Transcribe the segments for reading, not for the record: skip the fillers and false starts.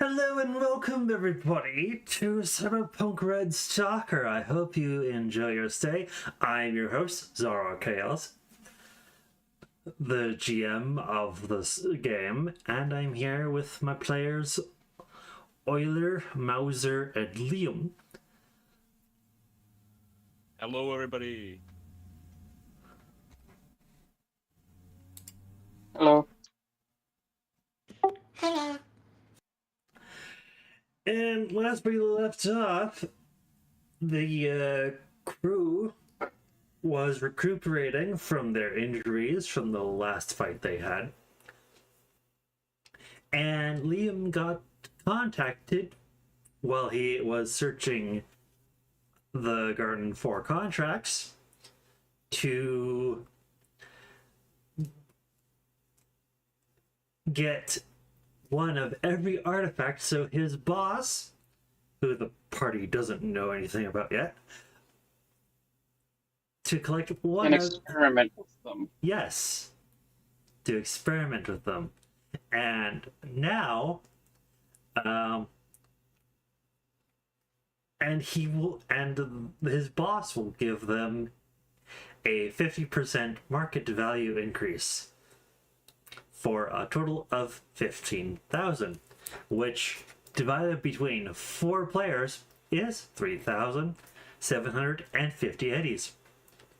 Hello and welcome everybody to Cyberpunk Red Stalker. I hope you enjoy your stay. I'm your host, Zara Chaos, the GM of this game, and I'm here with my players Euler, Mauser, and Liam. Hello, everybody. Hello. Hello. And last we left off, the crew was recuperating from their injuries from the last fight they had. And Liam got contacted while he was searching the garden for contracts to get one of every artifact so his boss, who the party doesn't know anything about yet, to collect one And of... experiment with them. Yes, to experiment with them. And now and he will, and his boss will give them a 50% market value increase for a total of 15,000, which divided between 4 players is 3,750 eddies,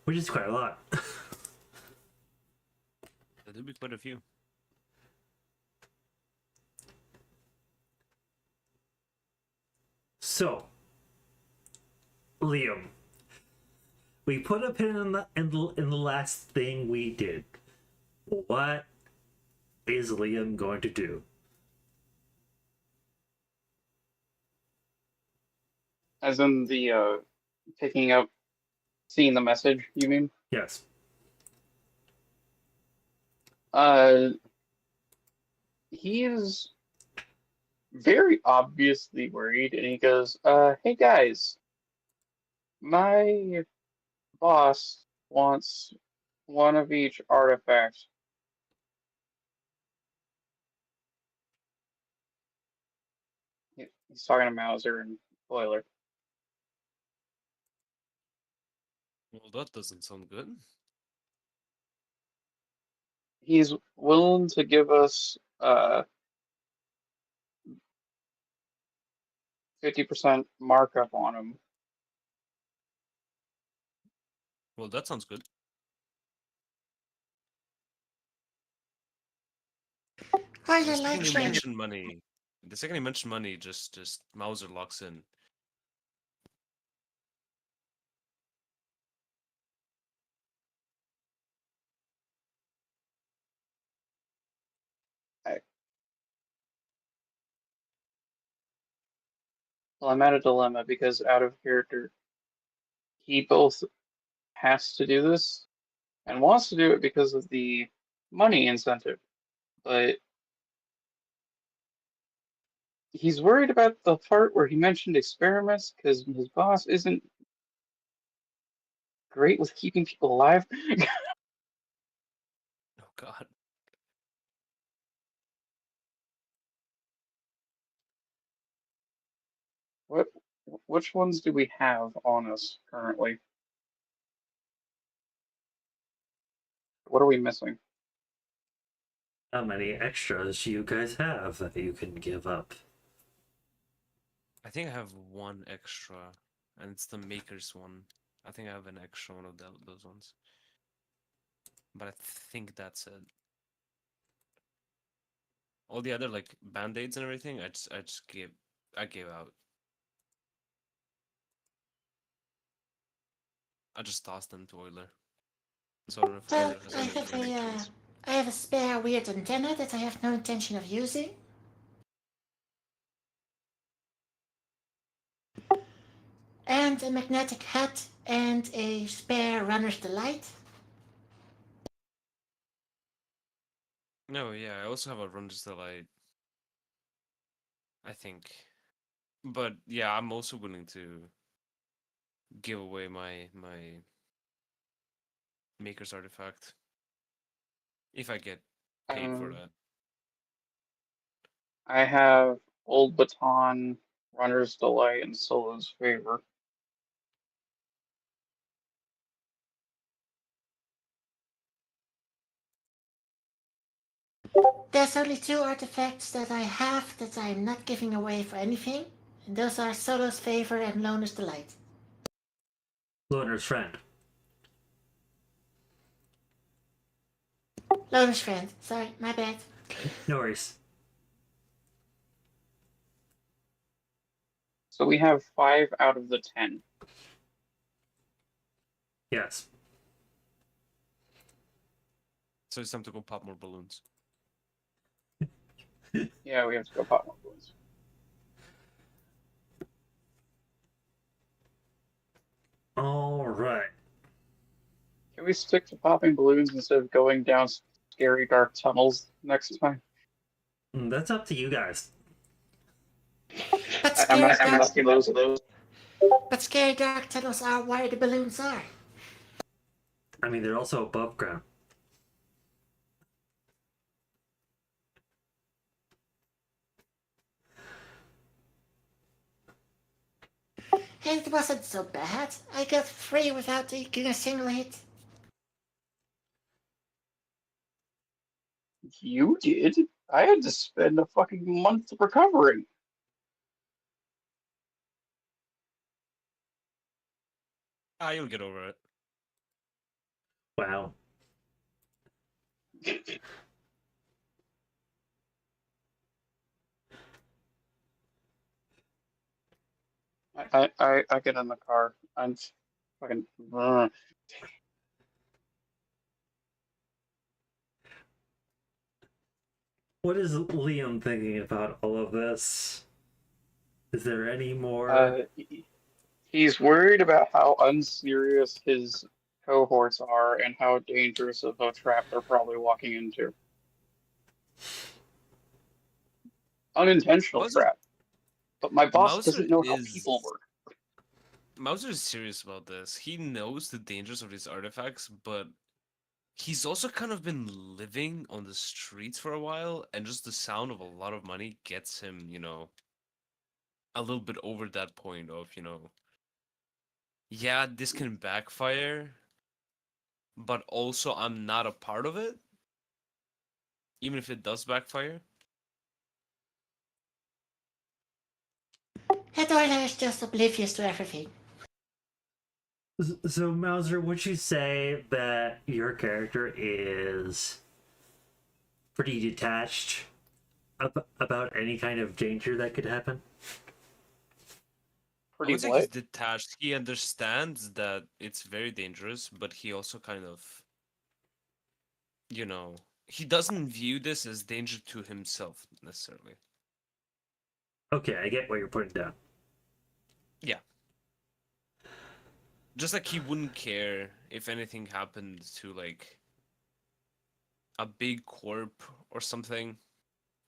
which is quite a lot. There do be quite a few. So, Liam, we put a pin in the last thing we did. What is Liam going to do? As in the picking up, seeing the message, you mean? Yes. He is very obviously worried, and he goes, hey guys, my boss wants one of each artifact. He's talking to Mauser and Boiler. Well, that doesn't sound good. He's willing to give us 50% markup on him. Well, that sounds good. Are The you second like you Shannon? mention money, just Mauser locks in. Well, I'm at a dilemma because out of character, he both has to do this and wants to do it because of the money incentive, but he's worried about the part where he mentioned experiments because his boss isn't great with keeping people alive. Oh God. Which ones do we have on us currently? What are we missing? How many extras you guys have that you can give up? I think I have one extra, and it's the Maker's one. I think I have an extra one of those ones. But I think that's it. All the other like band-aids and everything, I gave out. I just tossed them to Euler. So I don't know if Well, Euler has any other matrons. I have a spare weird antenna that I have no intention of using. And a magnetic hat and a spare runner's delight. No, yeah, I also have a Runner's Delight, I think. But yeah, I'm also willing to give away my Maker's artifact if I get paid for that. I have Old Baton, Runner's Delight, and Solo's Favor. There's only 2 artifacts that I have that I'm not giving away for anything. And those are Solo's Favor and Loner's Delight. Loner's Friend. Loner's Friend. Sorry, my bad. No worries. So we have 5 out of the 10. Yes. So it's time to go pop more balloons. Yeah, we have to go pop more balloons. All right. Can we stick to popping balloons instead of going down scary dark tunnels next time? That's up to you guys. But I'm scary, not dark, asking those of those. but scary dark tunnels are where the balloons are. I mean, they're also above ground. It wasn't so bad. I got 3 without taking a single hit. You did? I had to spend a fucking month recovering. Ah, you'll get over it. Wow. I get in the car. I'm fucking. What is Liam thinking about all of this? Is there any more? He's worried about how unserious his cohorts are and how dangerous of a trap they're probably walking into. Unintentional Mauser- trap. But my boss Mauser doesn't know how is- people work. Mauser is serious about this. He knows the dangers of these artifacts, but he's also kind of been living on the streets for a while, and just the sound of a lot of money gets him, a little bit over that point of, yeah, this can backfire, but also I'm not a part of it, even if it does backfire. Hedorla is just oblivious to everything. So, Mauser, would you say that your character is pretty detached about any kind of danger that could happen? I Pretty would say he's what? detached. He understands that it's very dangerous, but he also kind of, he doesn't view this as danger to himself necessarily. Okay, I get what you're putting down. Yeah. Just like he wouldn't care if anything happened to, like, a big corp or something,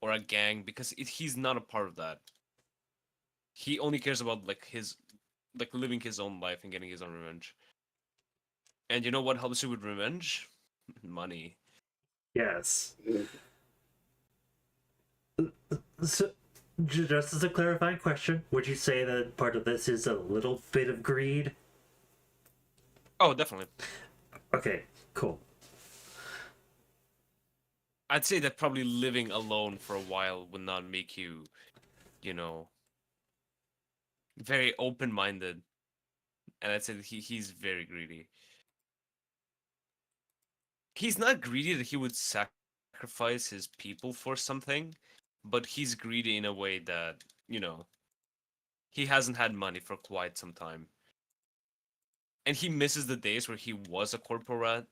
or a gang, because he's not a part of that. He only cares about, like, living his own life and getting his own revenge. And you know what helps you with revenge? Money. Yes. So, just as a clarifying question, would you say that part of this is a little bit of greed? Oh, definitely. Okay, cool. I'd say that probably living alone for a while would not make you, very open-minded. And I'd say that he's very greedy. He's not greedy that he would sacrifice his people for something, but he's greedy in a way that, he hasn't had money for quite some time. And he misses the days where he was a corporal rat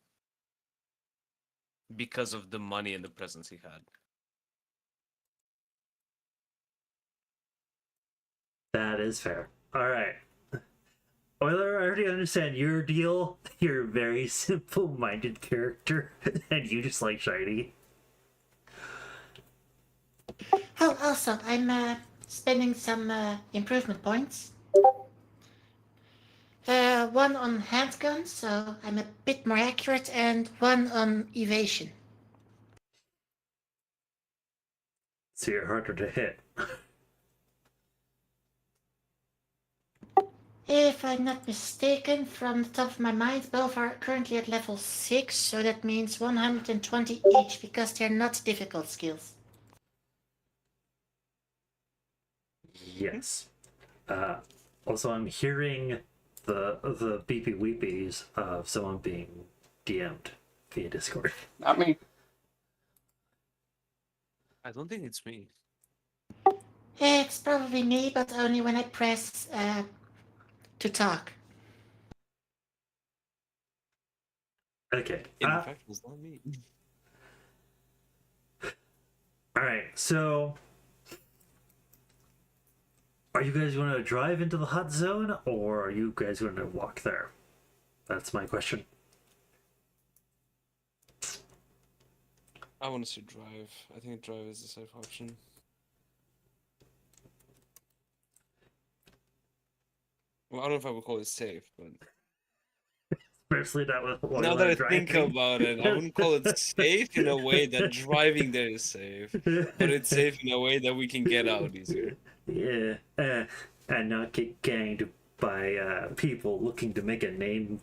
because of the money and the presence he had. That is fair. Alright. Euler, I already understand your deal. You're a very simple-minded character, and you just like shiny. Oh, also, I'm spending some improvement points. 1 on handguns, so I'm a bit more accurate, and 1 on evasion. So you're harder to hit. If I'm not mistaken, from the top of my mind, both are currently at level 6, so that means 120 each, because they're not difficult skills. Yes. Also, I'm hearing the beepy weepies of someone being DM'd via Discord. Not me. I don't think it's me. It's probably me, but only when I press to talk. Okay. In fact, it was not me. All right. So, are you guys going to drive into the hot zone, or are you guys going to walk there? That's my question. I want to see drive. I think drive is the safe option. Well, I don't know if I would call it safe, but Especially not with while now you're that I driving. think about it, I wouldn't call it safe in a way that driving there is safe, but it's safe in a way that we can get out easier. Yeah, and not get ganged by people looking to make a name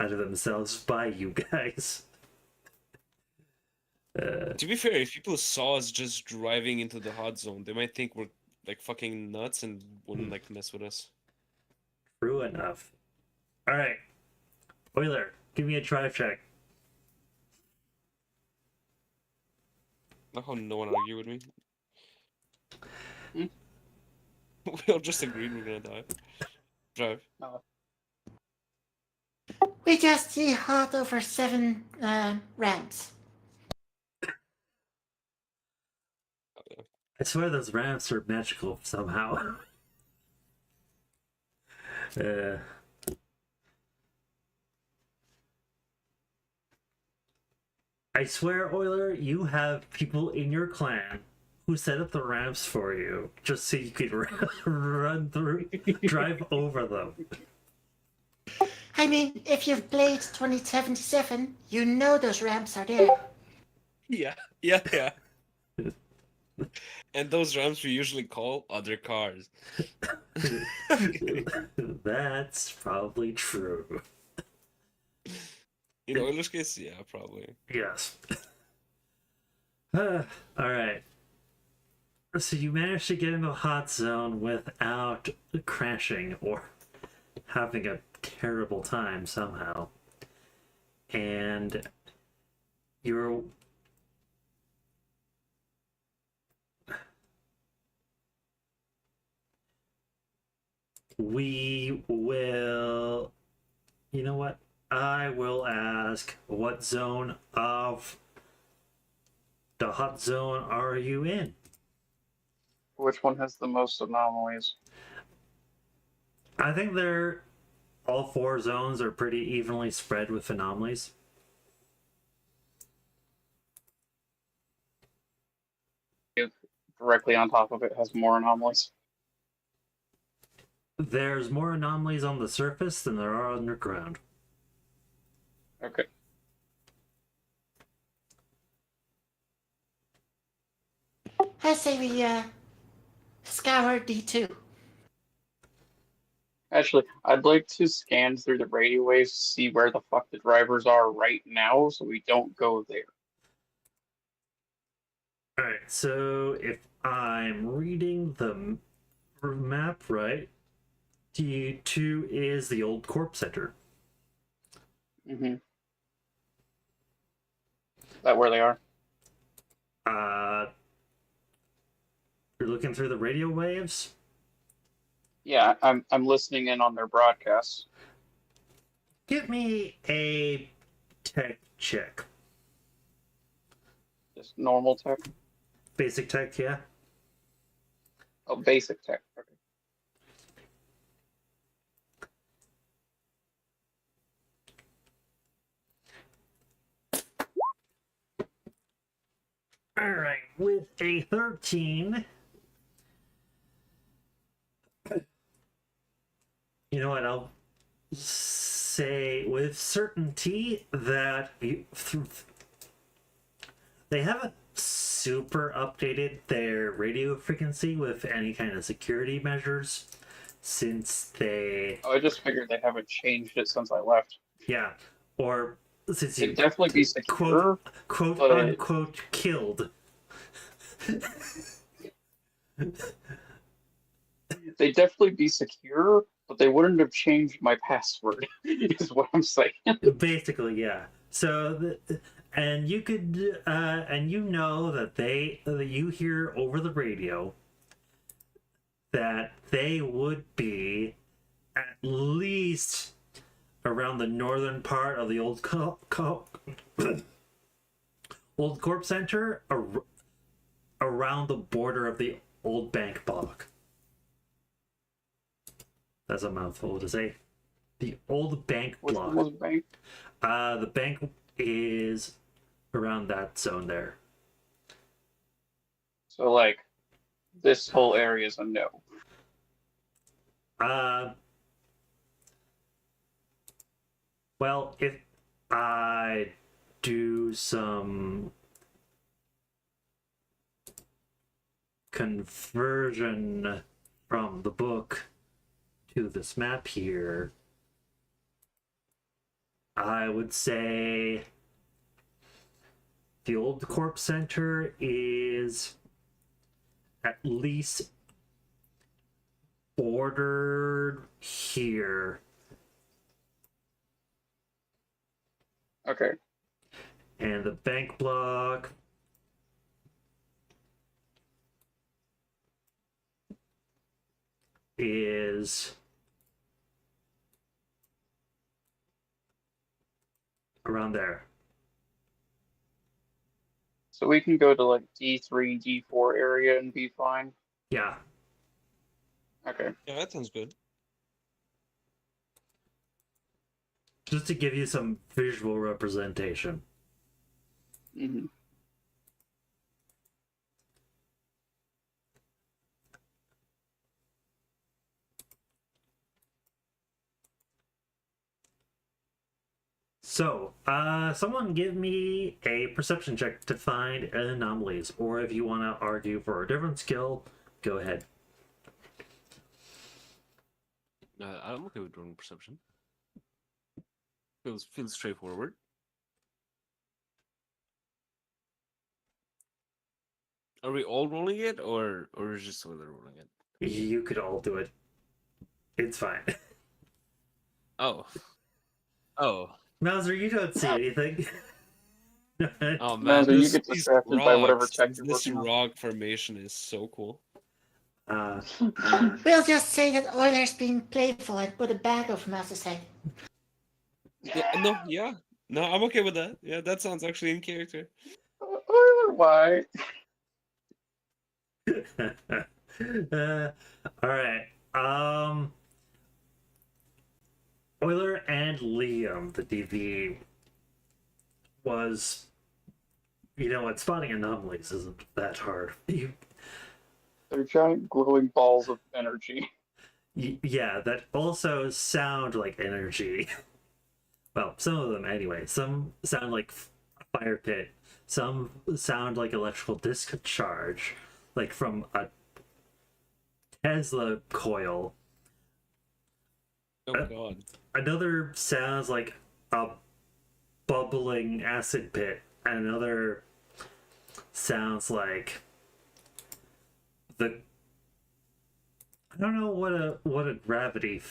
out of themselves by you guys. To be fair, if people saw us just driving into the hot zone, they might think we're like fucking nuts and wouldn't like mess with us. True enough. All right, Euler, give me a drive check. Not how no one argue with me. Hmm? We all just agreed we're gonna die. Drive. We just jihad over 7 ramps. I swear those ramps are magical somehow. I swear, Euler, you have people in your clan who set up the ramps for you just so you could run through, drive over them. I mean, if you've played 2077, you know those ramps are there. Yeah. And those ramps we usually call other cars. That's probably true. In Euler's case, yeah, probably. Yes. All right. So you managed to get into a hot zone without crashing or having a terrible time somehow. And you're we will, you know what? I will ask, what zone of the hot zone are you in? Which one has the most anomalies? I think they're all 4 zones are pretty evenly spread with anomalies. Directly on top of it has more anomalies. There's more anomalies on the surface than there are underground. Okay. I say we scour D2. Actually, I'd like to scan through the radio waves to see where the fuck the drivers are right now so we don't go there. Alright, so if I'm reading the map right, D2 is the old Corp Center. Mm-hmm. Is that where they are? You're looking through the radio waves? Yeah, I'm listening in on their broadcasts. Give me a tech check. Just normal tech. Basic tech, yeah? Oh, basic tech. Okay. Alright, with a 13. You know what, I'll say with certainty that they haven't super updated their radio frequency with any kind of security measures. since they, Oh, I just figured they haven't changed it since I left. yeah, or since you It'd definitely be secure, quote but unquote killed. they'd definitely be secure, but they wouldn't have changed my password, is what I'm saying. Basically, yeah. So, and you could, and you know that you hear over the radio that they would be at least around the northern part of the old Corp Center, around the border of the old bank block. That's a mouthful to say. The old bank Which block. one was bank? The bank is around that zone there. So, like, this whole area is a no. Well, if I do some conversion from the book to this map here, I would say the old Corp Center is at least bordered here. Okay. And the bank block is around there. So we can go to, like, D3, D4 area and be fine. Yeah. Okay. Yeah, that sounds good. Just to give you some visual representation. hmm So, someone give me a perception check to find anomalies, or if you want to argue for a different skill, go ahead. I'm okay with doing perception. Feels straightforward. Are we all rolling it, or is just Willer rolling it? You could all do it. It's fine. Oh. Oh. Mauser, you don't see anything. Oh No, man, so you this, get these distracted by whatever rocks, check you're this working on. rock formation is so cool. We'll just say that Euler's being playful and put a bag over Mouse's head. Yeah. No, I'm okay with that. Yeah, that sounds actually in character. Why? All right. Euler and Liam, the DV, was, you know what, spotting anomalies isn't that hard. They're giant glowing balls of energy. Yeah, that also sound like energy. Well, some of them anyway. Some sound like a fire pit. Some sound like electrical discharge, like from a Tesla coil. Oh god. Another sounds like a bubbling acid pit, and another sounds like the, I don't know what a gravity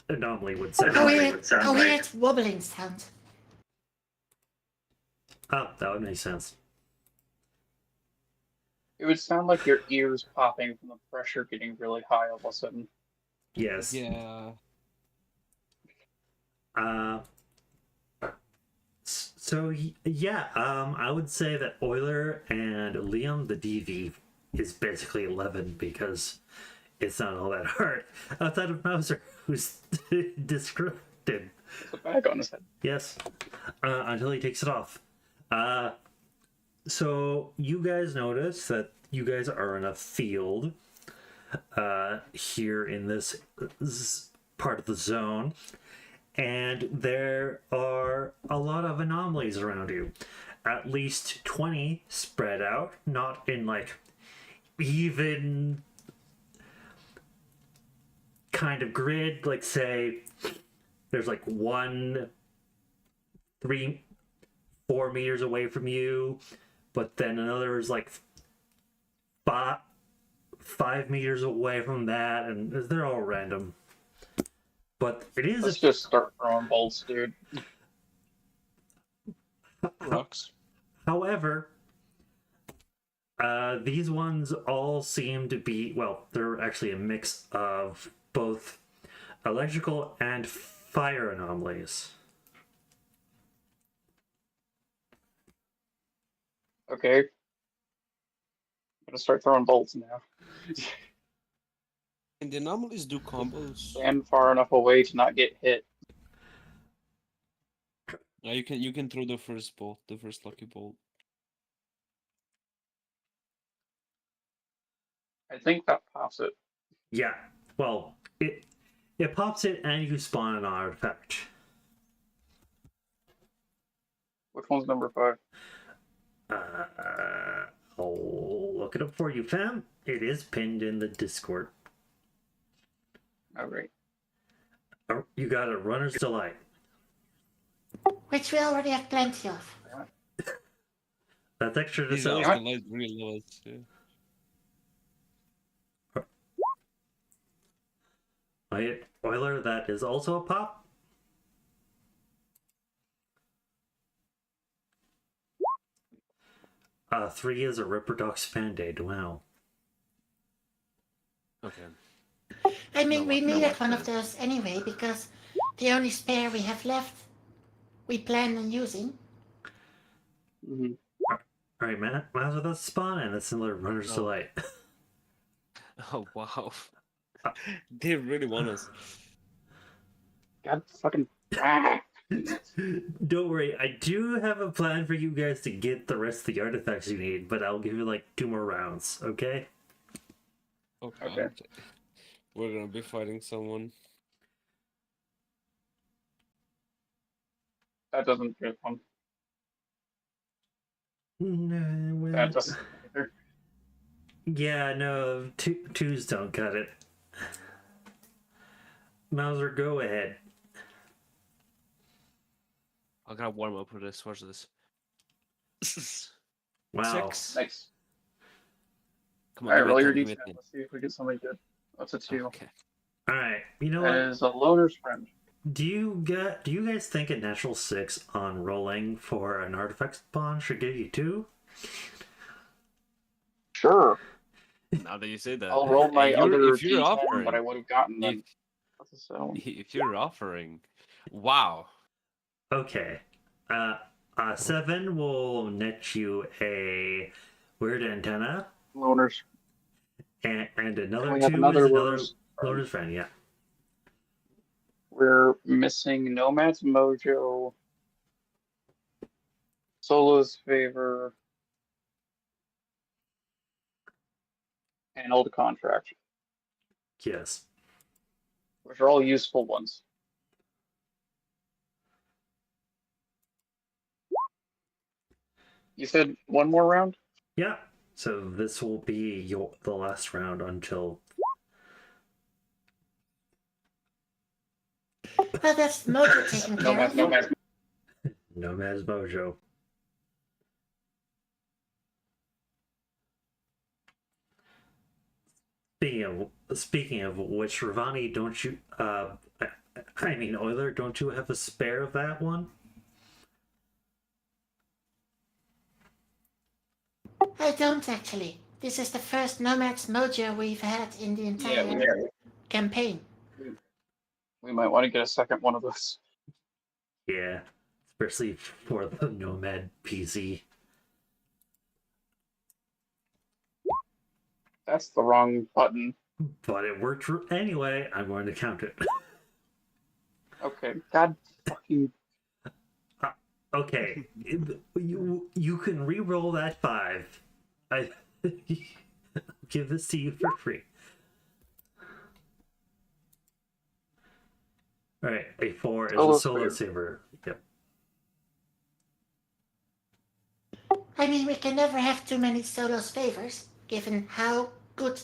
anomaly would sound A like. weird wobbling sound. Oh, that would make sense. It would sound like your ears popping from the pressure getting really high all of a sudden. Yes. Yeah. So yeah, I would say that Euler and Liam, the DV, is basically 11 because it's not all that hard. Outside of Mauser, who's disrupted. It's a bag on his head. Yes, until he takes it off. So you guys notice that you guys are in a field here in this part of the zone, and there are a lot of anomalies around you. At least 20 spread out, not in like even kind of grid. Like, say, there's like 4 meters away from you, but then another is like 5 meters away from that, and they're all random. But it is. Let's just start throwing bolts, dude. Rocks. However, these ones all seem to be, well, they're actually a mix of both electrical and fire anomalies. Okay. I'm gonna start throwing bolts now. And the anomalies do combos. Stand far enough away to not get hit. Yeah, you can throw the first bolt, the first lucky bolt. I think that pops it. Yeah, well, it pops it and you spawn an artifact. Which one's number 5? I'll look it up for you, fam. It is pinned in the Discord. Oh, great. You got a Runner's Delight. Which we already have plenty of. That's extra to These sell. also light really low. Yeah. Euler, that is also a pop. Three is a Ripperdox Band-Aid. Wow. Okay. I mean, No we one- no needed one one of those anyway, because the only spare we have left, we plan on using. Mm-hmm. Alright, man. Might as well that's spawn and that's similar Runner's Oh. Delight. Oh wow. They really want us. God fucking. Ah! Don't worry, I do have a plan for you guys to get the rest of the artifacts you need, but I'll give you like 2 more rounds, okay? Okay. Okay. We're gonna be fighting someone. That doesn't get one. No, well, That doesn't either. yeah, no, twos don't cut it. Mauser, go ahead. I gotta warm up for this. Watch this. Wow. 6. Nice. Come Alright, give me roll a your 10, give me d10. a 10. Let's see if we get something good. That's a 2. Okay. Alright, you know That what? is a loner's friend. Do you guys think a natural 6 on rolling for an artifact spawn should give you 2? Sure. Now that you say that, I'll roll my other if you're d10, offering, but I would have gotten them. if, That's a 7. if you're offering, wow. Okay. 7 will net you a weird antenna, Loners. and another And we 2 have is another another loner's friend. loner's friend, yeah. We're missing Nomad's Mojo, Solo's Favor, and Old Contract, Yes. which are all useful ones. You said one more round? Yeah. So this will be the last round until. Well, that's Mojo taken care Nomad, of. Nomad. Nomad's Mojo. Speaking of which, Ravani, don't you? I mean Euler, don't you have a spare of that one? I don't actually. This is the first Nomad's Mojo we've had in the entire campaign. We might want to get a second one of those. Yeah, especially for the Nomad PC. That's the wrong button. But it worked anyway. I'm going to count it. Okay. God fucking. Okay, you can re-roll that 5. I give this to you for free. All right, a 4 is Solo a solo saver. saver. Yep. I mean, we can never have too many Solo's favors, given how good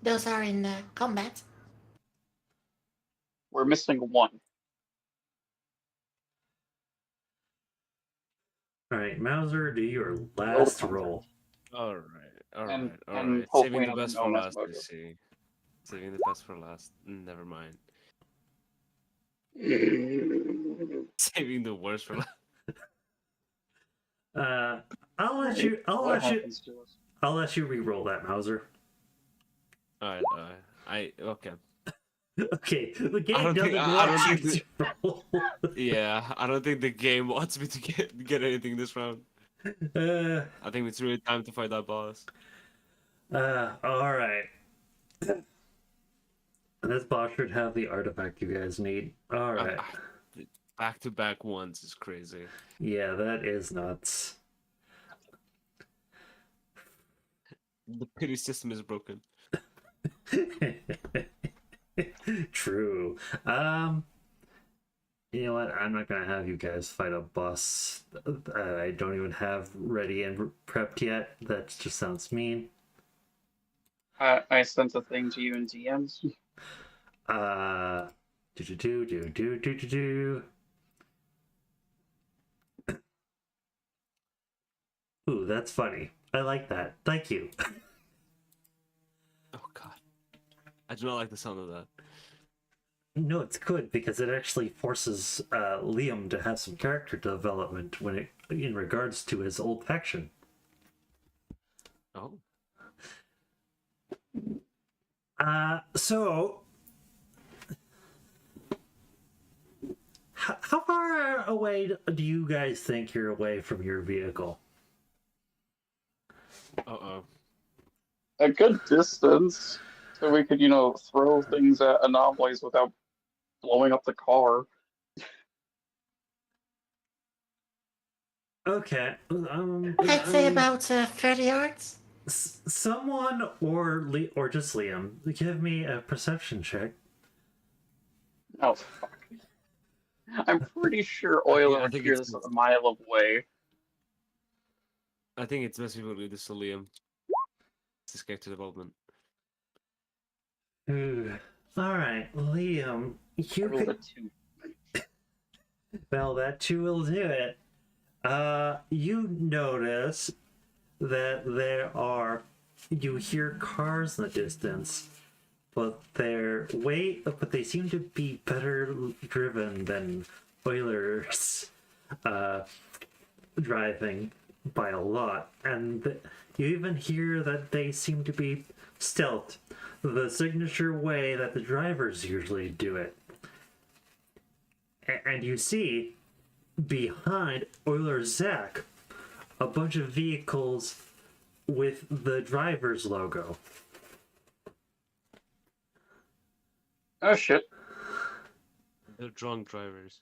those are in combat. We're missing one. All right, Mauser, do your Old last content. roll. All right, all And- right, all and right. hopefully Saving the nothing best for known as last. I mojo. see. Saving the best for last. Never mind. Saving the worst for last. I'll let you. What happens to us? I'll let you re-roll that, Mauser. All right, okay. Okay, the game don't doesn't think- I don't want think you to roll. Yeah, I don't think the game wants me to get anything this round. I think it's really time to fight that boss. All right. This boss should have the artifact you guys need. All right. Back to back ones is crazy. Yeah, that is nuts. The pity system is broken. True. You know what? I'm not gonna have you guys fight a boss I don't even have ready and prepped yet. That just sounds mean. I sent a thing to you in DMs. Do. Ooh, that's funny. I like that. Thank you. Oh god, I do not like the sound of that. No, it's good because it actually forces Liam to have some character development in regards to his old faction. Oh, So how far away do you guys think you're away from your vehicle? uh-oh. A good distance, so we could, throw things at anomalies without blowing up the car. Okay. I'd say about 30 yards. Someone or just Liam, give me a perception check. Oh, fuck. I'm pretty sure I Euler would think hear it's- this a mile away. I think it's best people do this to Liam. This character development. Ooh. All right, Liam, I you rolled a could. 2. Well, that too will do it. You notice that you hear cars in the distance, but they seem to be better driven than Euler's driving by a lot. And you even hear that they seem to be stealth, the signature way that the drivers usually do it. And you see behind Euler's Zach a bunch of vehicles with the driver's logo. Oh shit. They're drunk drivers.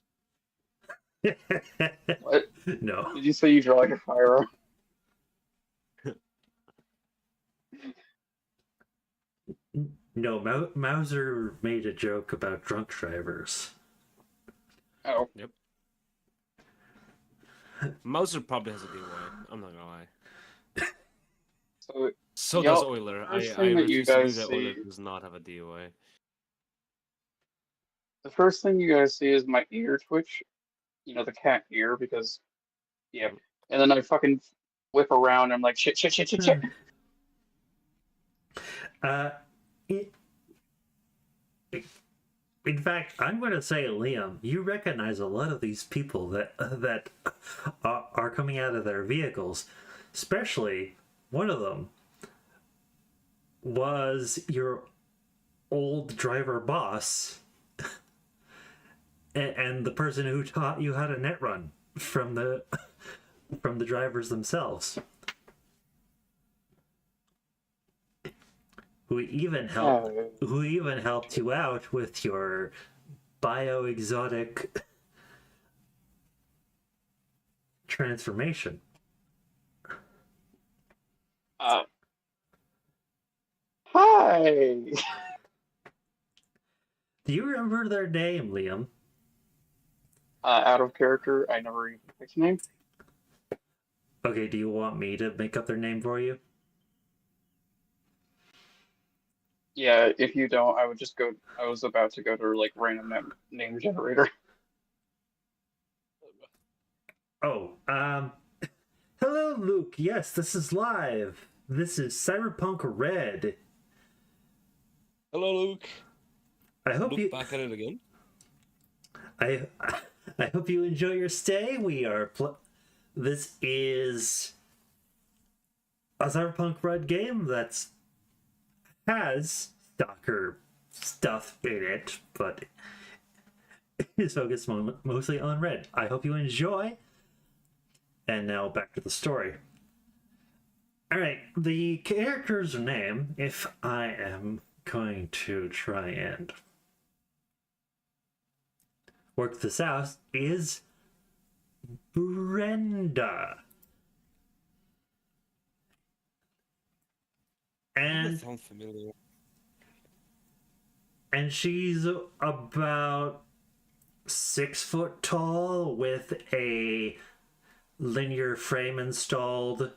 What? No. Did you say you draw like a firearm? No, Mauser made a joke about drunk drivers. Oh. Mauser probably has a DUI. I'm not gonna lie. So So Y'all- does Euler. first I thing that you refuse to believe guys that Euler see- does not have a DUI. the first thing you guys see is my ear twitch. The cat ear, because yeah. And then I fucking whip around and I'm like, shit. In fact, I'm going to say, Liam, you recognize a lot of these people that are coming out of their vehicles. Especially one of them was your old driver boss, and the person who taught you how to net run from the drivers themselves. Who even helped you out with your bio-exotic transformation. Hi. Do you remember their name, Liam? Out of character, I never even picked a name. Okay, do you want me to make up their name for you? Yeah, if you don't, I would just go. I was about to go to like random name generator. Oh, hello, Luke. Yes, this is live. This is Cyberpunk Red. Hello, Luke. I hope you. Back at it again. I I hope you enjoy your stay. We are. This is a Cyberpunk Red game that's has Stalker stuff in it, but is focused mostly on Red. I hope you enjoy. And now back to the story. Alright, the character's name, if I am going to try and work this out, is Brenda. That sounds familiar. And she's about 6 foot tall with a linear frame installed,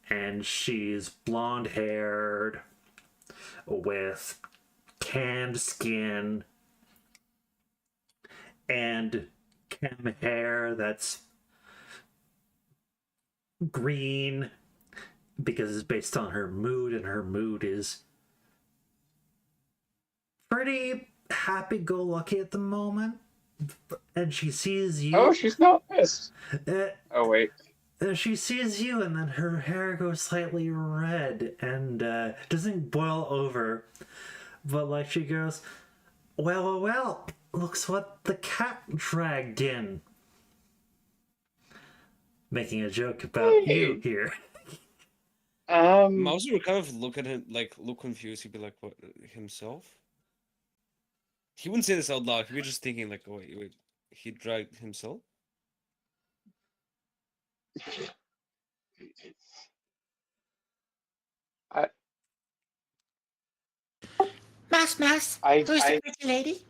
and she's blonde haired with tanned skin and chem hair that's green because it's based on her mood, and her mood is pretty happy-go-lucky at the moment. And she sees you. Oh, she's not pissed. Uh, Oh wait. she sees you, and then her hair goes slightly red and doesn't boil over, but like she goes, well, looks what the cat dragged in. Making a joke about you here. Mauser would kind of look at him, like, look confused. He'd be like, what, himself? He wouldn't say this out loud. He'd be just thinking, like, oh, wait, he dragged himself? Mas, I- who's the I- pretty lady?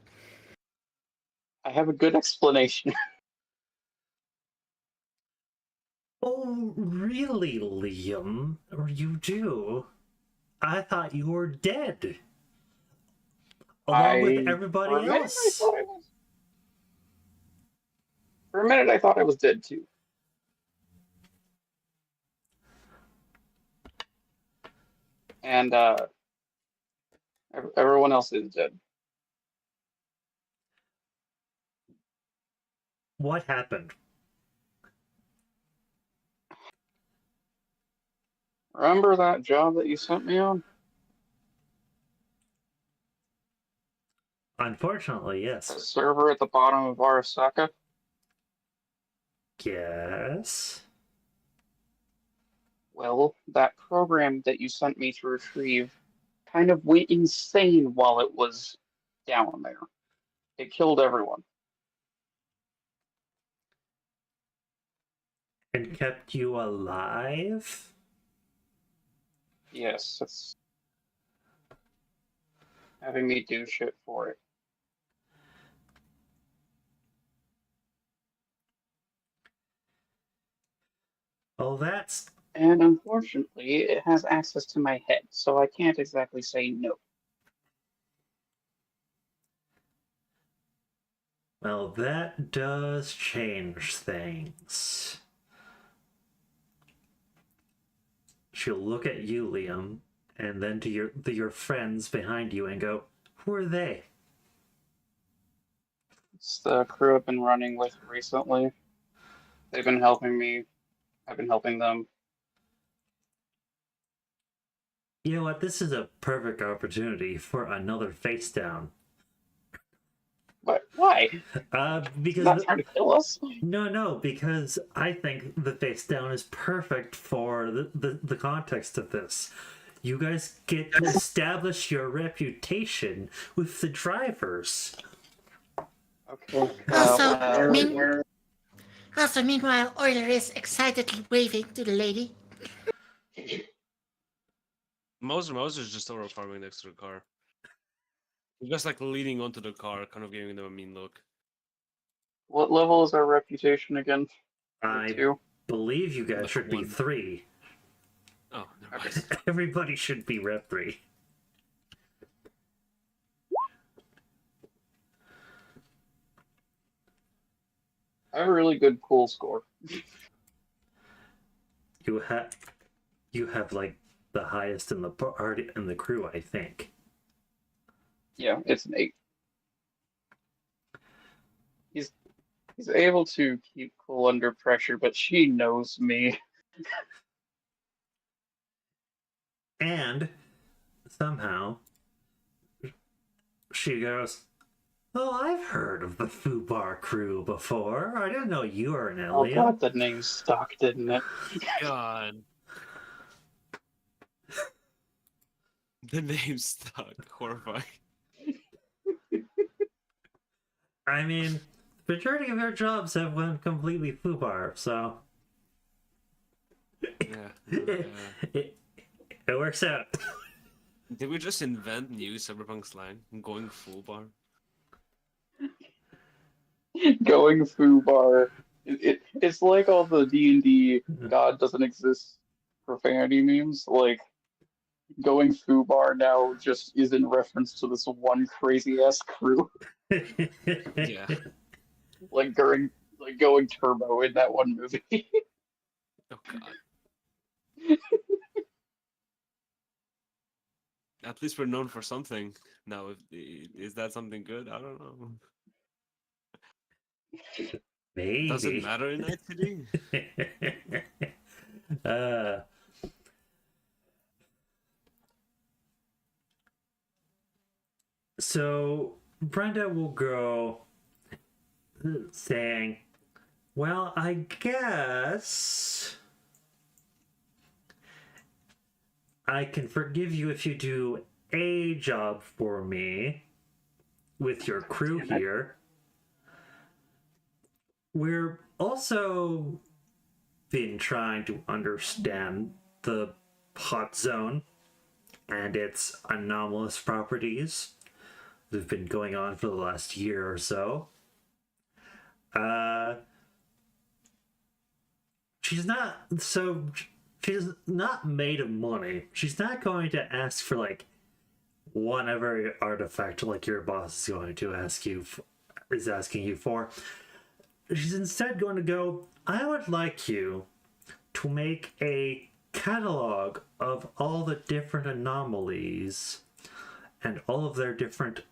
I have a good explanation. Oh, really, Liam? Or you do? I thought you were dead. Along with everybody for a minute, else. For a minute, I thought I was dead too. And everyone else is dead. What happened? Remember that job that you sent me on? Unfortunately, The yes. server at the bottom of Arasaka? Yes. Well, that program that you sent me to retrieve kind of went insane while it was down there. It killed everyone. And kept you alive? Yes, it's having me do shit for it. Well, that's... And unfortunately, it has access to my head, so I can't exactly say no. Well, that does change things. She'll look at you, Liam, and then to your friends behind you and go, who are they? It's the crew I've been running with recently. They've been helping me. I've been helping them. You know what? This is a perfect opportunity for another face down. But why? Because Not trying to kill us. No, because I think the face down is perfect for the context of this. You guys get to establish your reputation with the drivers. Okay. Also, meanwhile, Euler is excitedly waving to the lady. Mauser's just over farming next to the car. He's just like leaning onto the car, kind of giving them a mean look. What level is our reputation again? I 2? believe you guys Like should be 1. 3. Oh, never Okay. mind. Everybody should be rep 3. I have a really good pool score. You have like the highest in the party in the crew, I think. Yeah, it's an 8. He's he's able to keep cool under pressure, but she knows me. And somehow she goes, "Oh, I've heard of the Fubar Crew before. I didn't know you were an Oh alien." god, the name stuck, didn't it? God. The name stuck. Horrifying. I mean, the majority of our jobs have went completely Fubar, so Yeah. it works out. Did we just invent new cyberpunk slang? Going full bar? Going Fubar. It's like all the D&D God doesn't exist profanity memes. Like, going Fubar now just is in reference to this one crazy ass crew. Yeah. Like going turbo in that one movie. Oh god. At least we're known for something. Now, is that something good? I don't know. Maybe. Does it matter in ITD? uh, so Brenda will go saying, "Well, I guess I can forgive you if you do a job for me with your crew Damn it. here. We're also been trying to understand the Hotzone and its anomalous properties that have been going on for the last year or so. She's not made of money. She's not going to ask for like one every artifact like your boss is going to is asking you for. She's instead going to go, I would like you to make a catalog of all the different anomalies and all of their different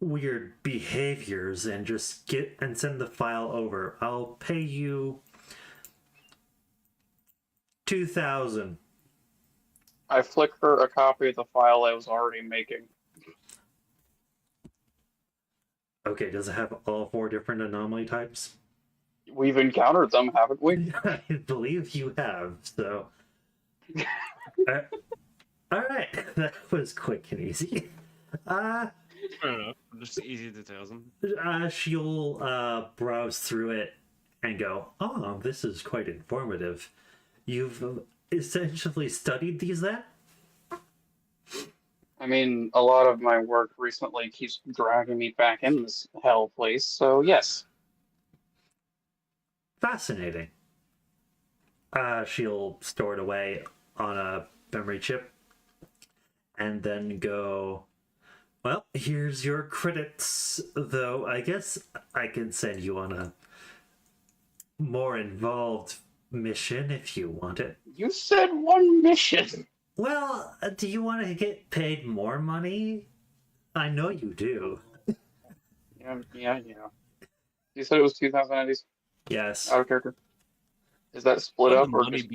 weird behaviors and just get and send the file over. I'll pay you 2,000. I flick her a copy of the file I was already making. Okay, does it have all 4 different anomaly types? We've encountered them, haven't we? I believe you have, so. Alright, that was quick and easy. Fair enough. Just easy to tell them. She'll browse through it and go, oh, this is quite informative. You've essentially studied these then? I mean, a lot of my work recently keeps dragging me back in this hell place, so yes. Fascinating. She'll store it away on a memory chip and then go, well, here's your credits, though I guess I can send you on a more involved mission if you want it. You said one mission! Well, do you want to get paid more money? I know you do. Yeah. You said it was 2,000 IDs Yes. out of character. Is that split up or just...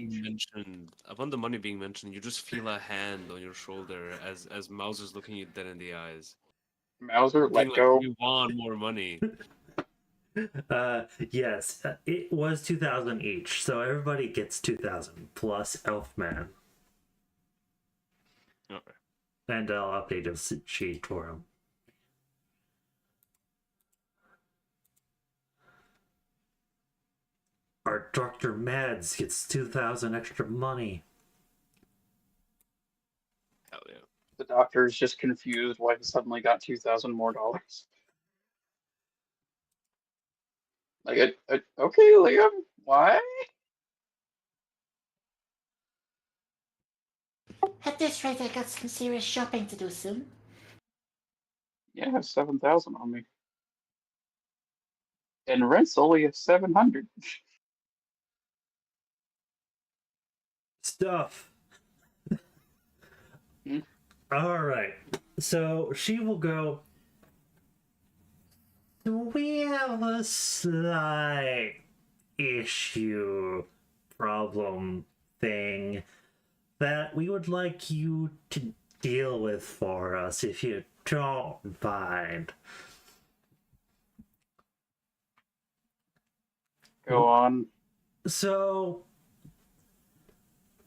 Upon the money being mentioned, you just feel a hand on your shoulder as Mauser's looking you dead in the eyes. Mauser, let Being go. Like, you want more money. Yes, it was 2,000 each, so everybody gets 2,000 plus Elfman. Okay. And I'll update a sheet for him. Our Dr. Mads gets 2,000 extra money. Hell yeah. The doctor is just confused why he suddenly got 2,000 more dollars. Like, okay, Liam, why? At this rate, I got some serious shopping to do soon. Yeah, I have 7,000 on me. And rent's only at 700. Stuff. Hmm? All right. So she will go. We have a slight issue, problem thing that we would like you to deal with for us if you don't mind. Go on. So,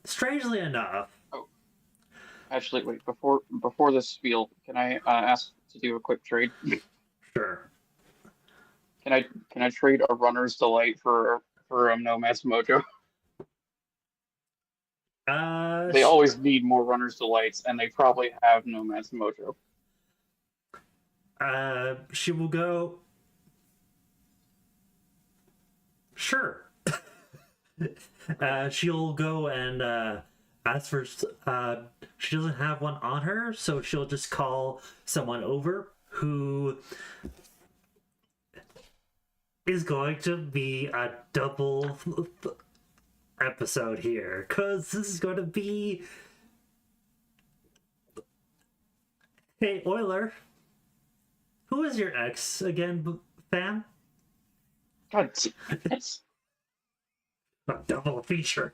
strangely enough, Actually, wait, before this spiel, can I ask to do a quick trade? sure. Can I trade a runner's delight for Nomad's Mojo? They always need more runner's delights, and they probably have Nomad's Mojo. She will go. Sure. She'll go and ask for. She doesn't have one on her, so she'll just call someone over who is going to be a double episode here, because this is going to be. Hey, Euler. Who is your ex again, fam? God, it's A double feature.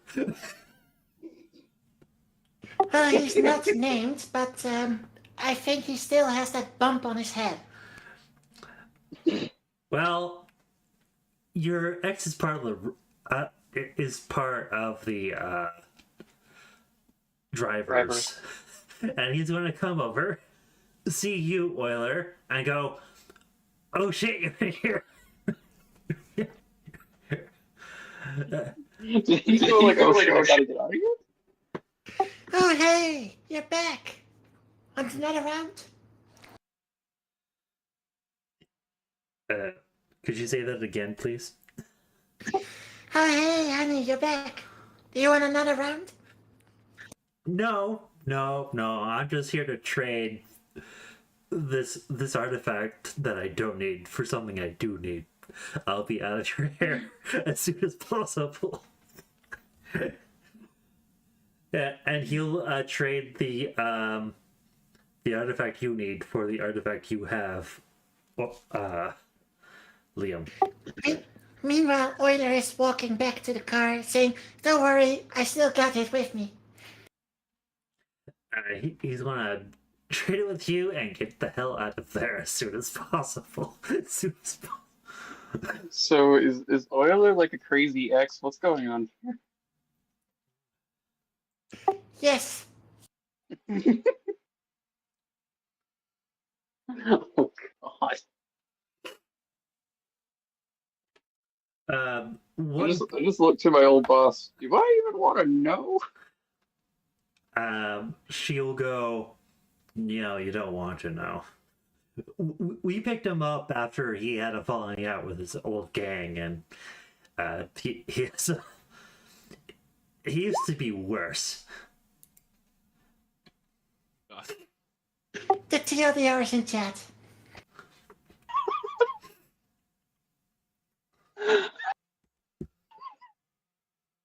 Well, he's not named, but I think he still has that bump on his head. Well, your ex is part of the drivers, and he's going to come over, see you, Euler, and go, "Oh shit, you're in here." you go like, oh, I gotta get out of here. Oh, hey, you're back. Want another round? Could you say that again, please? Oh, hey, honey, you're back. Do you want another round? No. I'm just here to trade this artifact that I don't need for something I do need. I'll be out of your hair as soon as possible. Yeah, and he'll trade the artifact you need for the artifact you have. Liam. Meanwhile, Euler is walking back to the car, saying, "Don't worry, I still got it with me." He's gonna trade it with you and get the hell out of there as soon as possible. As soon as possible. So is Euler like a crazy ex? What's going on here? Yes. Oh God! I What? just looked to my old boss. Do I even want to know? She'll go. No, you don't want to know. We picked him up after he had a falling out with his old gang, and he used to be worse. God. The TLDR is in chat.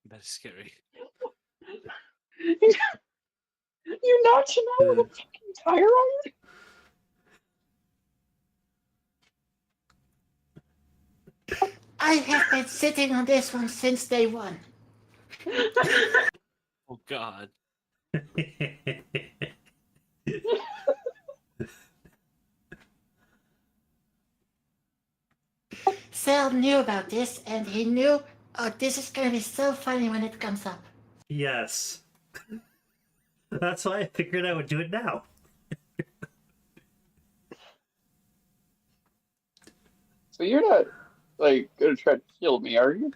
That is scary. You knocked him out with a fucking tire iron? I have been sitting on this one since day one. Oh God. Sal knew about this, and he knew, oh, this is gonna be so funny when it comes up. Yes. That's why I figured I would do it now. So you're not like gonna try to kill me, are you?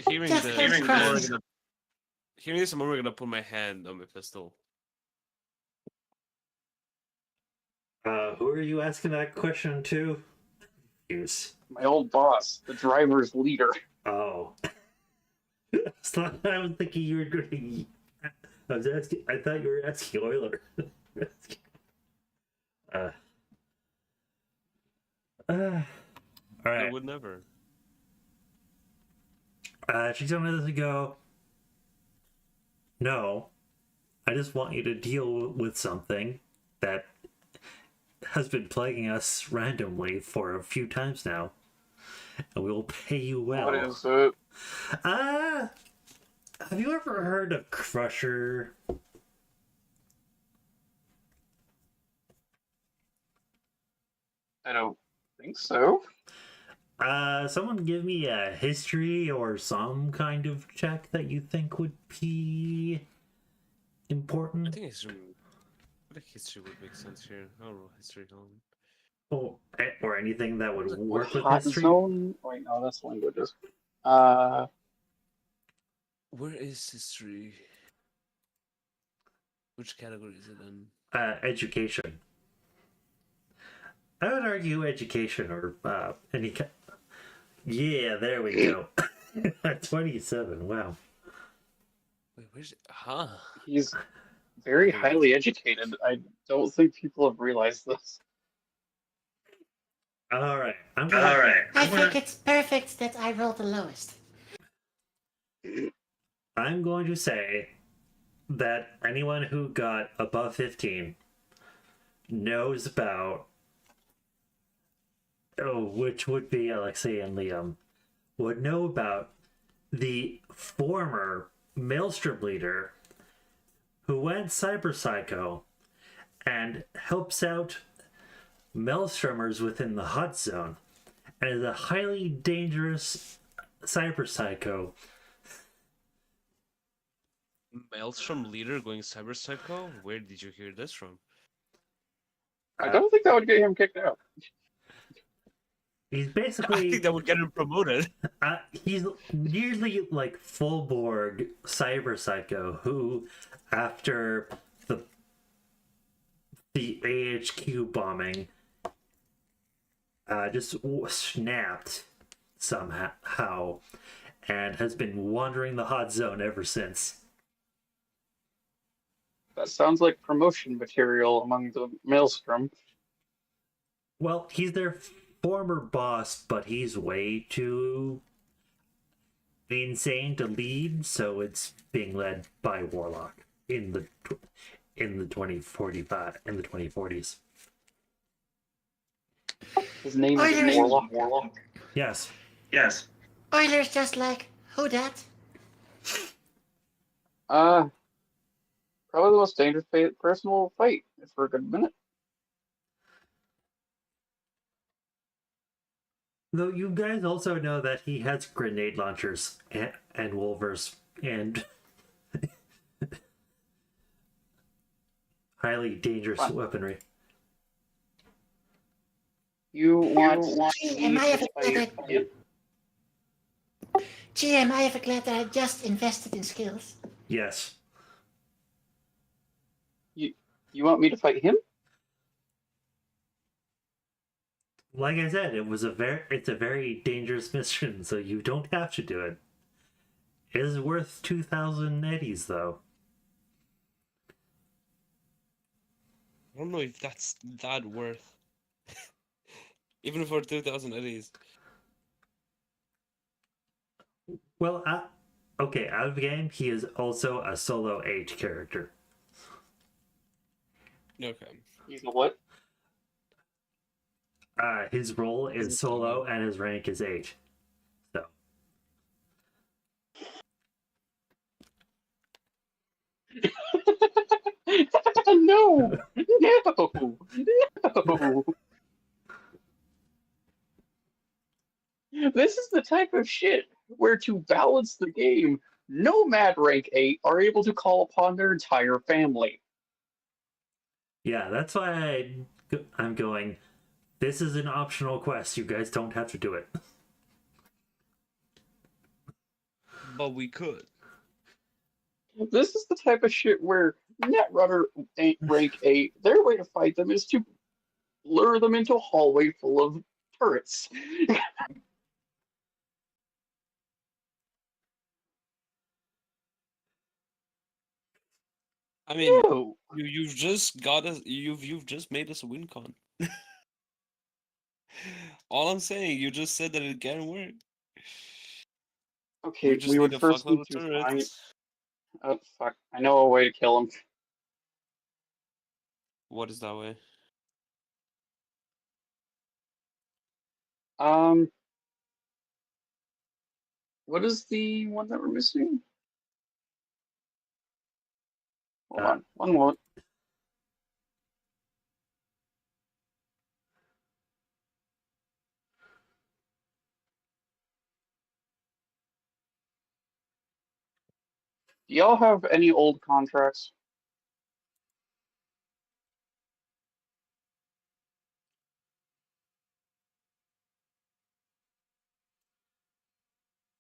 Hearing Just this, hearing I'm cries. gonna, hearing this, I'm only gonna put my hand on my pistol. Who are you asking that question to? Use. My old boss, the driver's leader. Oh. So I was thinking you were going. I thought you were asking Euler. All I right. would never. She's gonna go. No, I just want you to deal with something that has been plaguing us randomly for a few times now, and we will pay you well. What is it? Have you ever heard of Crusher? I don't think so. Someone give me a history or some kind of check that you think would be I important. think history would make sense here. I'll roll history on. Or anything that would work with Hot history. zone? Wait, no, that's languages. Where is history? Which category is it in? Education. I would argue education or any. Yeah, there we go. 27. Wow. Wait, where's it? Huh? He's very highly educated. I don't think people have realized this. All right. I think it's perfect that I rolled the lowest. I'm going to say that anyone who got above 15 knows about, which would be Alexei and Liam, would know about the former Maelstrom leader who went cyber psycho and helps out Maelstromers within the Hotzone and is a highly dangerous cyber psycho. Maelstrom leader going cyber psycho? Where did you hear this from? I don't think that would get him kicked out. He's I basically think that would get him promoted. he's nearly like Fullborg cyber psycho who, after the AHQ bombing, just snapped somehow and has been wandering the hot zone ever since. That sounds like promotion material among the Maelstrom. Well, he's their former boss, but he's way too insane to lead, so it's being led by Warlock in the 2040s. His name is Warlock. Yes. Oiler's just like, who dat? Probably the most dangerous person we'll fight for a good minute. Though you guys also know that he has grenade launchers and wolvers and highly dangerous weaponry. You want Am I ever glad that him? GM, I ever glad that I just invested in skills. Yes. You want me to fight him? Like I said, it's a very dangerous mission, so you don't have to do it. It is worth 2,000 eddies, though. I don't know if that's that worth. Even for 2,000 eddies. Well, okay, out of the game, he is also a solo H character. Okay. He's a what? His role is solo and his rank is H. So. No! No! This is the type of shit where, to balance the game, Nomad Rank 8 are able to call upon their entire family. Yeah, that's why I'm going, this is an optional quest. You guys don't have to do it. But we could. This is the type of shit where Netrunner Rank 8, their way to fight them is to lure them into a hallway full of turrets. I mean, Ew. you've just got us. You've just made us a win con. All I'm saying, you just said that it can work. We Okay, just we need would a first fuckload need of to find. turrets. Oh fuck! I know a way to kill him. What is that way? Um, what is the one that we're missing? Hold Uh, on, one moment. Do y'all have any old contracts?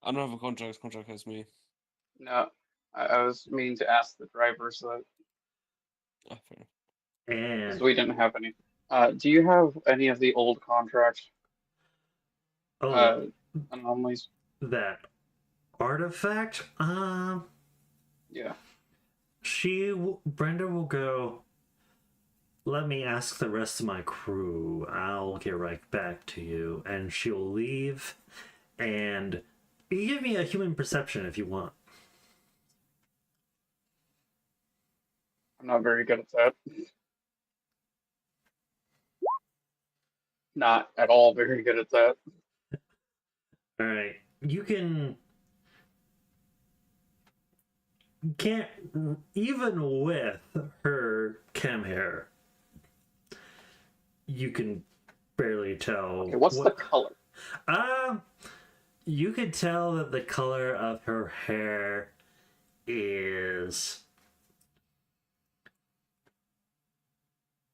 I don't have a contract. Contract has me. No, I was meaning to ask the driver so that Ah, fair enough. because And we didn't have any. Do you have any of the old contracts? oh, Uh, anomalies? that artifact. Yeah. Brenda will go. Let me ask the rest of my crew. I'll get right back to you. And she'll leave. And you give me a human perception if you want. I'm not very good at that. Not at all very good at that. All right, you can't even with her chem hair. You can barely tell Okay, what's the what. color? Um, you could tell that the color of her hair is.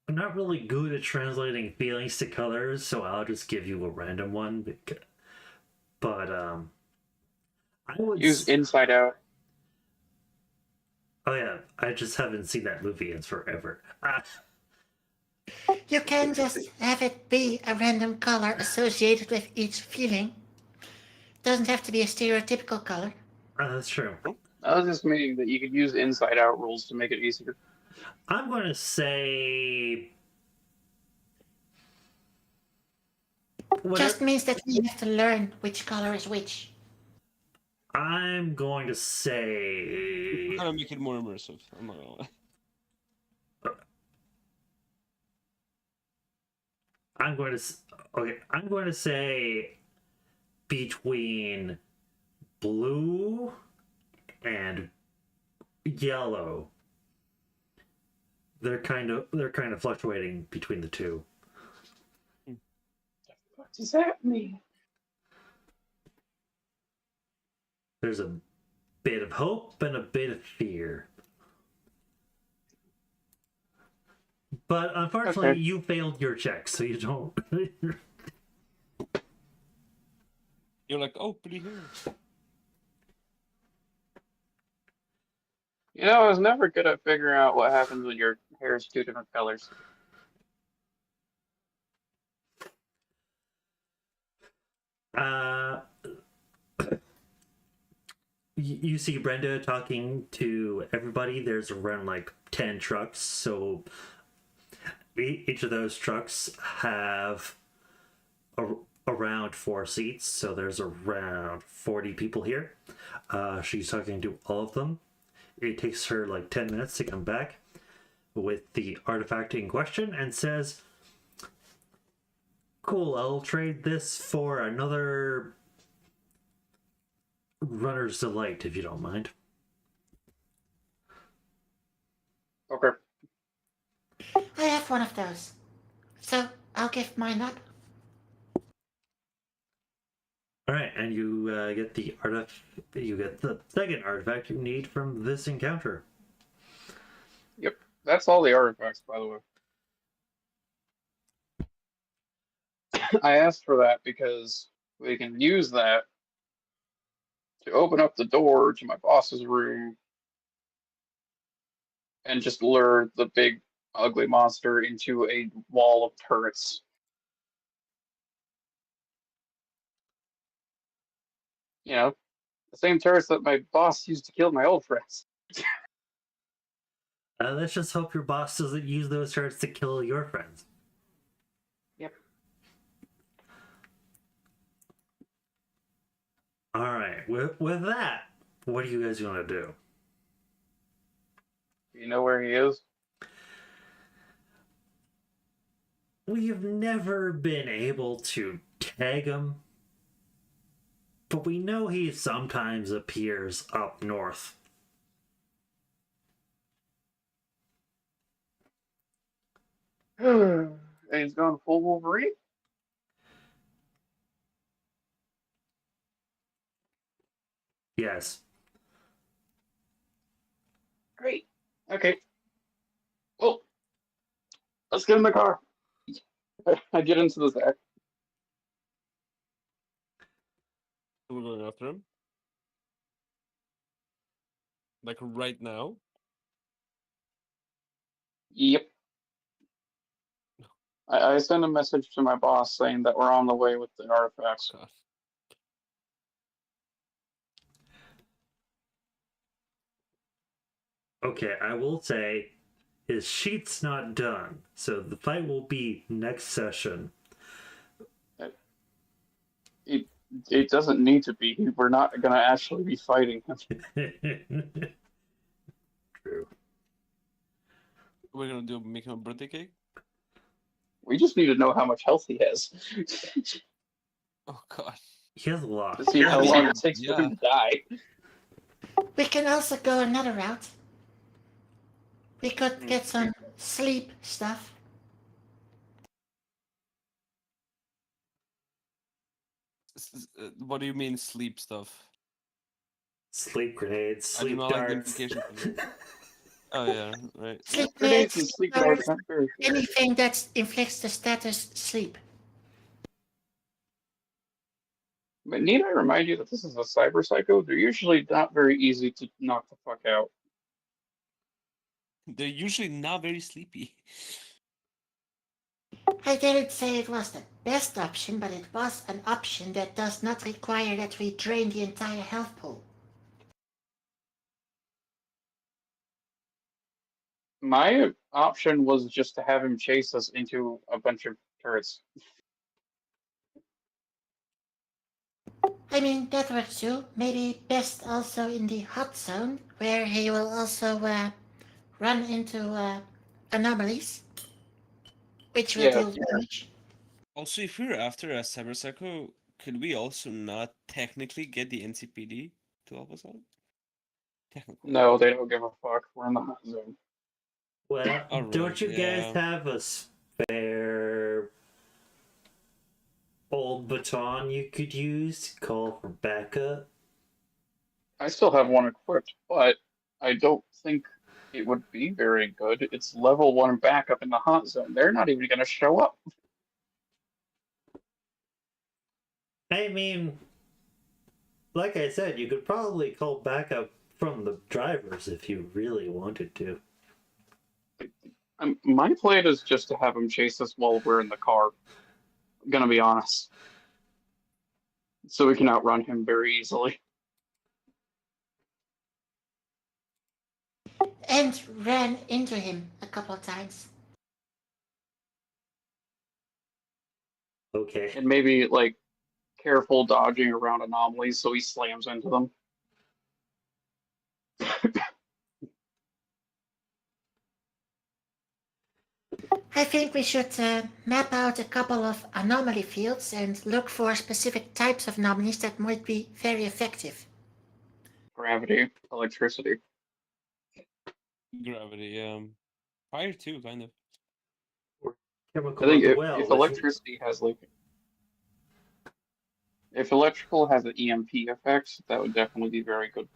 I'm not really good at translating feelings to colors, so I'll just give you a random one. But I would. Use inside out. Oh yeah, I just haven't seen that movie in forever. You can just have it be a random color associated with each feeling. Doesn't have to be a stereotypical color. That's true. I was just meaning that you could use inside out rules to make it easier. I'm going to say. Just Whatever. means that you have to learn which color is which. I'm going to We're say. gonna make it more immersive. I'm not gonna lie. I'm going to. Okay, I'm going to say between blue and yellow. They're kind of fluctuating between the two. What does that mean? There's a bit of hope and a bit of fear. But unfortunately, Okay. you failed your check, so you don't. You're like, oh, pretty hair. You know, I was never good at figuring out what happens when your hair is two different colors. uh, you see Brenda talking to everybody. There's around like 10 trucks, so each of those trucks have around 4 seats, so there's around 40 people here. She's talking to all of them. It takes her like 10 minutes to come back with the artifact in question and says, cool, I'll trade this for another runner's delight if you don't mind. Okay. I have one of those. So I'll give mine up. All right, and you get the you get the second artifact you need from this encounter. Yep. That's all the artifacts, by the way. I asked for that because we can use that to open up the door to my boss's room and just lure the big ugly monster into a wall of turrets. You know, the same turrets that my boss used to kill my old friends. Let's just hope your boss doesn't use those shards to kill your friends. Yep. Alright, with that, what are you guys gonna do? You know where he is? We've never been able to tag him, but we know he sometimes appears up north. And he's gone full Wolverine? Yes. Great. Okay. Well, let's get in the car. I get into the Zach. We're going after him. Like right now. Yep. I sent a message to my boss saying that we're on the way with the artifacts. God. Okay, I will say his sheet's not done, so the fight will be next session. It doesn't need to be. We're not going to actually be fighting him. True. We're gonna make him a birthday cake? We just need to know how much health he has Oh god. He has a lot. to see how long it takes for Yeah. him to die. We can also go another route. We could get some sleep stuff. What do you mean sleep stuff? Sleep grenades, I do sleep not like the darts. implication for that. Oh yeah, right. Sleep Grenades nets, and sleep sleepers, darts aren't very good. anything that inflicts the status sleep. But need I remind you that this is a cyber psycho? They're usually not very easy to knock the fuck out. They're usually not very sleepy. I didn't say it was the best option, but it was an option that does not require that we drain the entire health pool. My option was just to have him chase us into a bunch of turrets. I mean, that works too. Maybe best also in the Hotzone, where he will also run into anomalies, which will Yeah, deal damage. Also, if we're after a cyber psycho, could we also not technically get the NCPD to help us out? Technically. no, they don't give a fuck. We're in the hot zone. Well, Alright, don't you guys yeah. have a spare old baton you could use to call for backup? I still have one equipped, but I don't think it would be very good. It's level 1 backup in the hot zone. They're not even going to show up. I mean, like I said, you could probably call backup from the drivers if you really wanted to. My plan is just to have him chase us while we're in the car. I'm gonna be honest. So we can outrun him very easily. And ran into him a couple of times. Okay. And maybe, like, careful dodging around anomalies so he slams into them. I think we should map out a couple of anomaly fields and look for specific types of anomalies that might be very effective. Gravity, electricity. Gravity, fire too, kind of. Chemical I think as well. if electricity has, like... If electrical has an EMP effect, that would definitely be very good.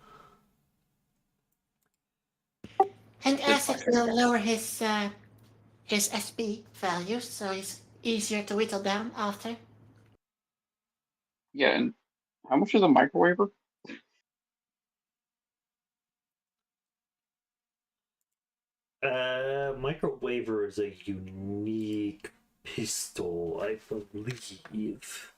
And His acid fire. will lower his SP values, so it's easier to whittle down after. Yeah, and how much is a microwaver? Microwaver is a unique pistol, I believe.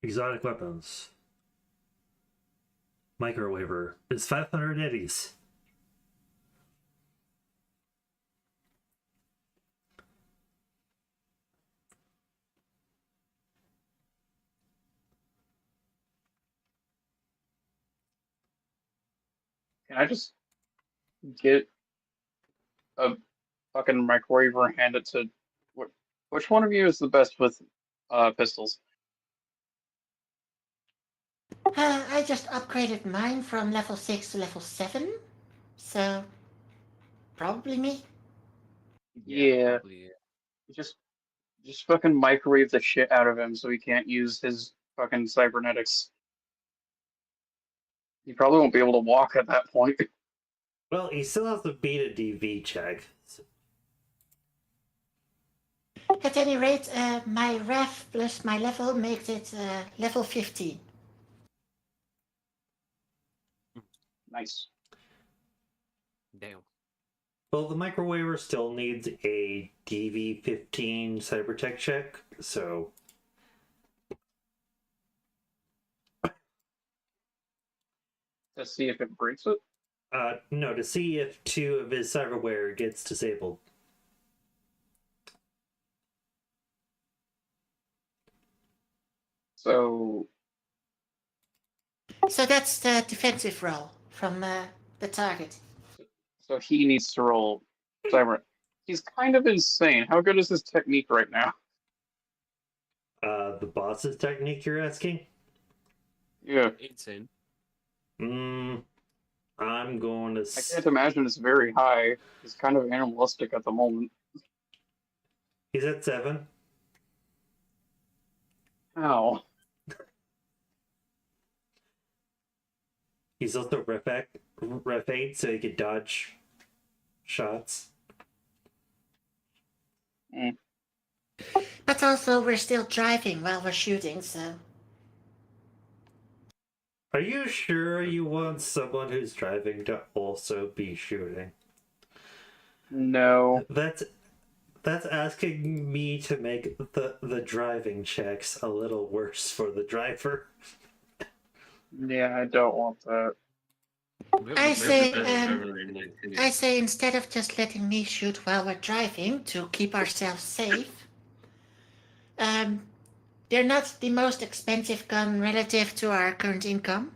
Exotic weapons. Microwaver is 500 eddies. Can I just get a fucking microwaver and hand it to which one of you is the best with pistols? I just upgraded mine from level 6 to level 7, so probably me. Yeah. Probably, Just fucking microwave the shit out of him so he can't use his fucking cybernetics. He probably won't be able to walk at that point. Well, he still has to beat a DV check. At any rate, my ref plus my level makes it level 15. Nice. damn. Well, the microwaver still needs a DV15 cybertech check, so Let's see if it breaks it. no, to see if 2 of his cyberware gets disabled. So So that's the defensive roll from the target. so he needs to roll cyber. He's kind of insane. How good is his technique right now? The boss's technique, you're asking? Yeah. Insane. I'm going to... I can't imagine it's very high. He's kind of animalistic at the moment. He's at 7. How? He's also ref 8, so he can dodge shots. But also, we're still driving while we're shooting, so. Are you sure you want someone who's driving to also be shooting? No. That's asking me to make the driving checks a little worse for the driver. Yeah, I don't want that. I say instead of just letting me shoot while we're driving to keep ourselves safe, they're not the most expensive gun relative to our current income.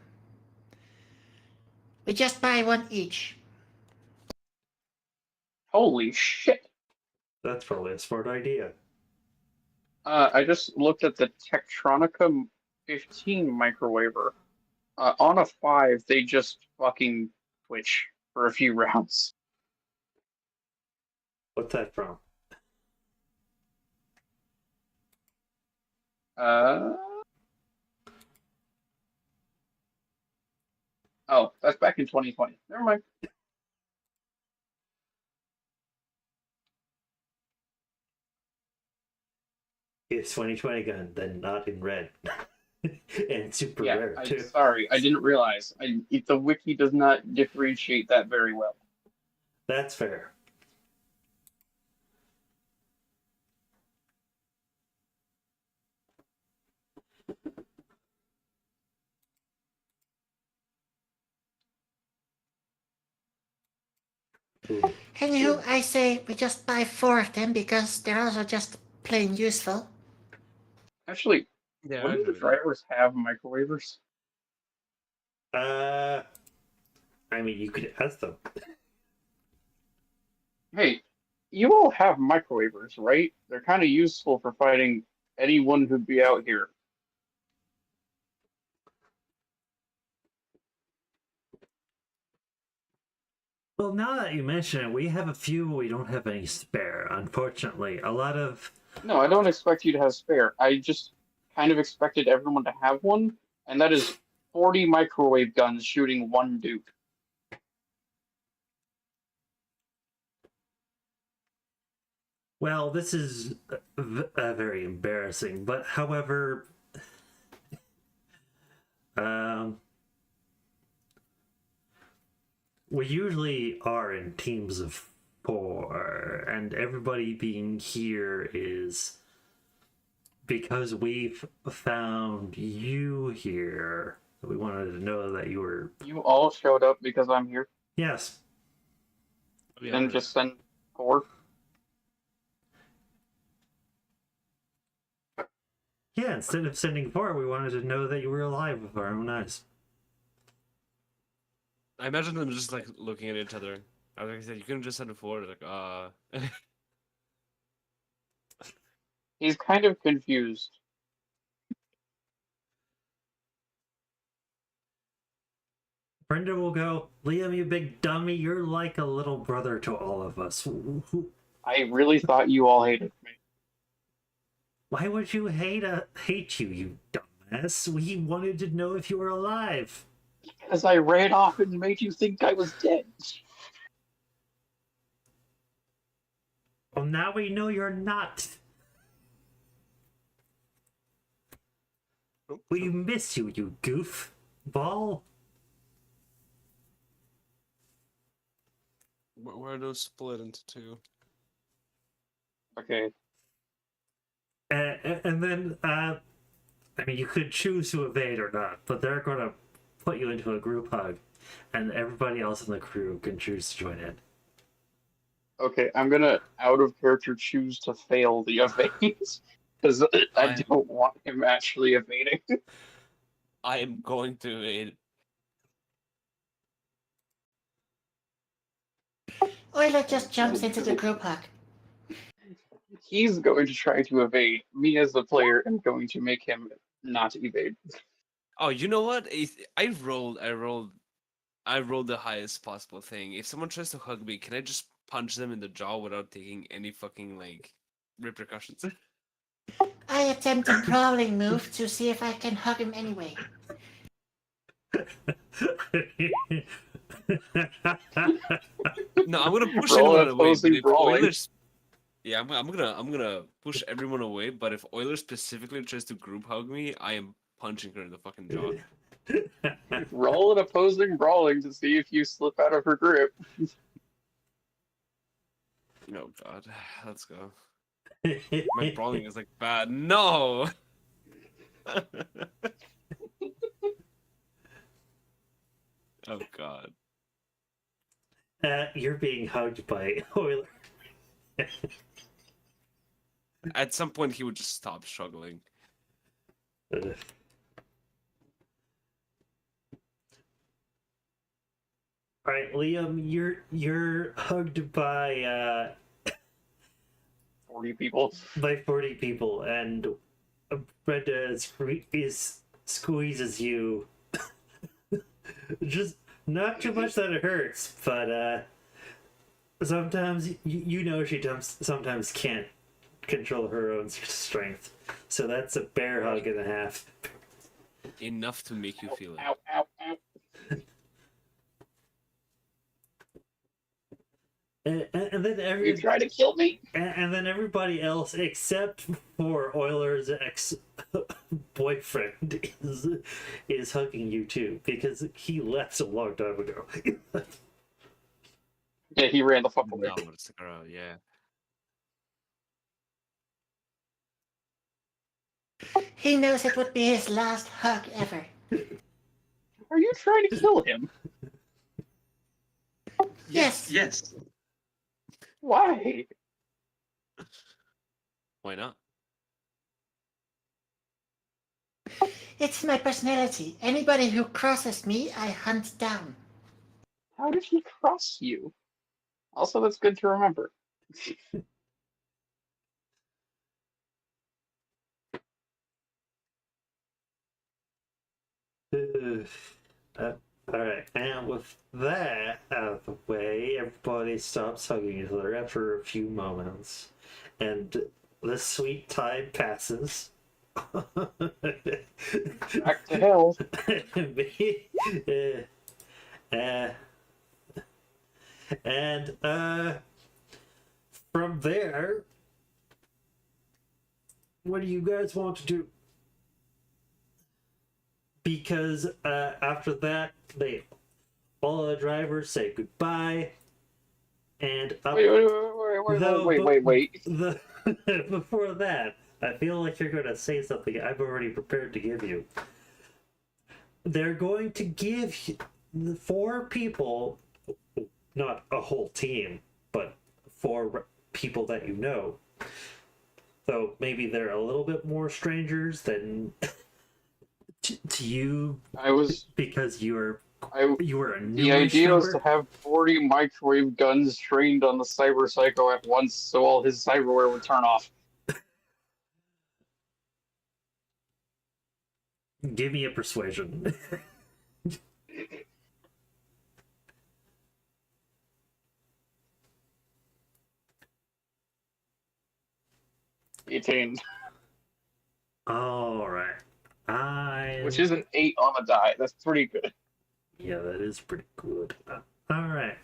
We just buy one each. Holy shit. That's probably a smart idea. I just looked at the Tektronica 15 microwaver. On a 5, they just fucking twitch for a few rounds. What's that from? Oh, that's back in 2020. Never mind. It's 2020 gun, then not in red. And super Yeah, rare, too. sorry, I didn't realize. The wiki does not differentiate that very well. That's fair. Ooh. Anywho, I say we just buy 4 of them because they're also just plain useful. Actually, Yeah, wouldn't the drivers have microwavers? I mean, you could ask them. Hey, you all have microwavers, right? They're kind of useful for fighting anyone who'd be out here. Well, now that you mention it, we have a few, but we don't have any spare, unfortunately. A lot of... No, I don't expect you to have spare. I just kind of expected everyone to have one, and that is 40 microwave guns shooting one dude. Well, this is very embarrassing, but however... we usually are in teams of 4, and everybody being here is because we've found you here, we wanted to know that you were. You all showed up because I'm here. Yes. You didn't just send 4. Yeah, instead of sending 4, we wanted to know that you were alive with our own eyes. I imagine them just like looking at each other. I was like I said, you couldn't just send a 4. Like, He's kind of confused. Brenda will go, Liam, you big dummy, you're like a little brother to all of us. I really thought you all hated me. Why would you hate you, you dumbass? We wanted to know if you were alive. Because I ran off and made you think I was dead. Well, now we know you're not. We miss you, you goof ball. where are those split into 2? Okay. And then, I mean, you could choose to evade or not, but they're going to put you into a group hug, and everybody else in the crew can choose to join in. Okay, I'm gonna out of character choose to fail the evade. Because I don't want him actually evading. I am going to evade. Euler just jumps into the group hug. He's going to try to evade. Me as the player am going to make him not evade. Oh, you know what? I rolled the highest possible thing. If someone tries to hug me, can I just punch them in the jaw without taking any fucking like repercussions? I attempt a brawling move to see if I can hug him anyway. No, I'm gonna push Roll everyone away. But opposing if brawling. Oilers, yeah, I'm gonna push everyone away. But if Euler specifically tries to group hug me, I am punching her in the fucking jaw. Roll an opposing brawling to see if you slip out of her grip. Oh god, let's go. My brawling is like bad. No. Oh god. You're being hugged by Euler. At some point, he would just stop struggling. All right, Liam, you're hugged by 40 people. 40 people, and Brenda squeezes you. Just not too much that it hurts, but sometimes you know she sometimes can't control her own strength, so that's a bear hug and a half. Enough to make you feel it. Ow, ow, ow. And then You try to kill me? and then everybody else except for Euler's ex-boyfriend is hugging you too, because he left a long time ago. Yeah, he ran the fuck away. No, it's the girl, yeah. He knows it would be his last hug ever. Are you trying to kill him? Yes. Yes. Why? Why not? It's my personality. Anybody who crosses me, I hunt down. How did he cross you? Also, that's good to remember. Alright, and with that out of the way, everybody stops hugging each other after a few moments, and the sweet time passes. Back to hell. And from there, what do you guys want to do? Because after that, all the drivers say goodbye, and Wait. No, Wait. before that, I feel like you're going to say something I've already prepared to give you. They're going to give 4 people, not a whole team, but 4 people that you know. So maybe they're a little bit more strangers than to you because you were a The newish idea was to member. have 40 microwave guns trained on the Cyber Psycho at once, so all his cyberware would turn off. Give me a persuasion. 18, All right. which is an 8 on the die. That's pretty good. Yeah, that is pretty good. All right.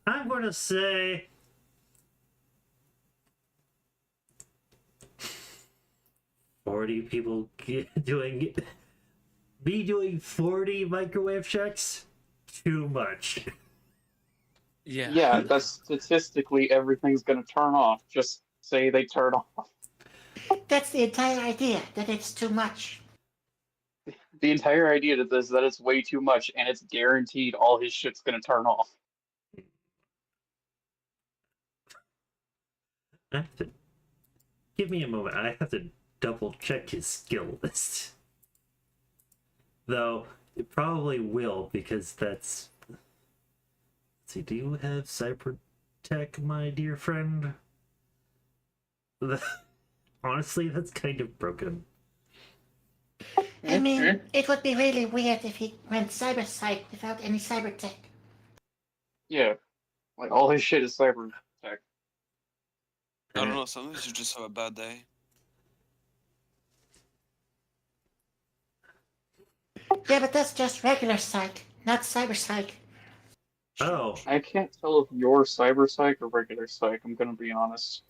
I'm going to say 40 people doing 40 microwave checks. Too much. Yeah. Yeah, that's statistically everything's gonna turn off. Just say they turn off. That's the entire idea, that it's too much. The entire idea to this is that it's way too much, and it's guaranteed all his shit's gonna turn off. I have to give me a moment. I have to double check his skill list. Though it probably will because that's. Let's see. Do you have cyber tech, my dear friend? Honestly, that's kind of broken. I mean, it would be really weird if he went cyber psych without any cyber tech. Yeah, like all his shit is cyber tech. I don't know, sometimes you just have a bad day. Yeah, but that's just regular psych, not cyber psych. Oh, I can't tell if you're cyber psych or regular psych. I'm gonna be honest.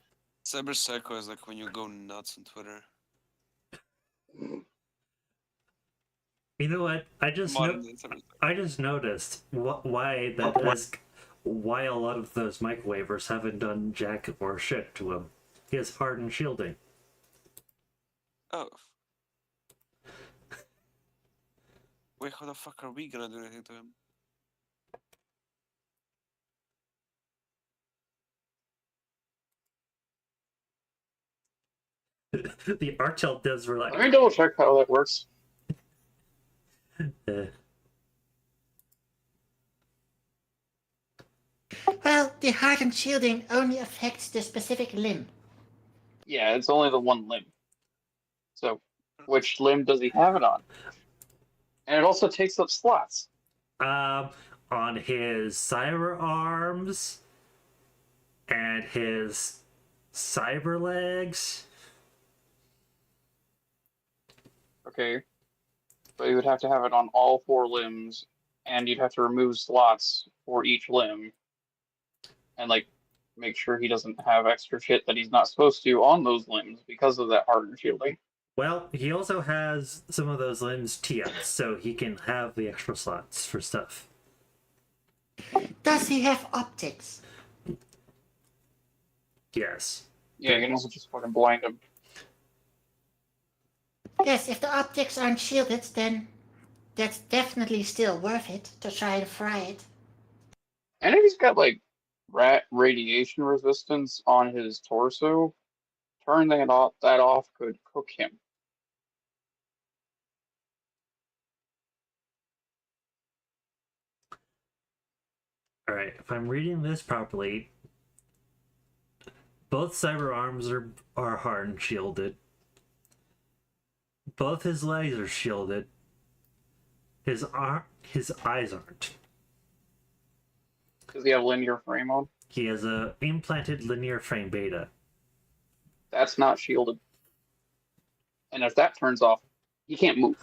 Cyber Psycho is like when you go nuts on Twitter. you know what? Modern day Cyber Psycho. I just noticed why that is. Why a lot of those microwavers haven't done jack or shit to him. He has hardened shielding. Oh. Wait, how the fuck are we gonna do anything to him? The Artel devs were like, Let me double check how that works. Well, the hardened shielding only affects the specific limb. Yeah, it's only the one limb. So, which limb does he have it on? And it also takes up slots. on his cyber arms and his cyber legs. Okay. But you would have to have it on all 4 limbs, and you'd have to remove slots for each limb. And, like, make sure he doesn't have extra shit that he's not supposed to on those limbs because of that hardened shielding. Well, he also has some of those limbs TS, so he can have the extra slots for stuff. Does he have optics? Yes. Yeah, you can also just fucking blind him. Yes, if the optics aren't shielded, then that's definitely still worth it to try and fry it. And if he's got, like, radiation resistance on his torso, turn that off could cook him. Alright, if I'm reading this properly, both cyber arms are hardened shielded. Both his legs are shielded. His eyes aren't. Does he have linear frame on? He has a implanted linear frame beta. That's not shielded. And if that turns off, he can't move.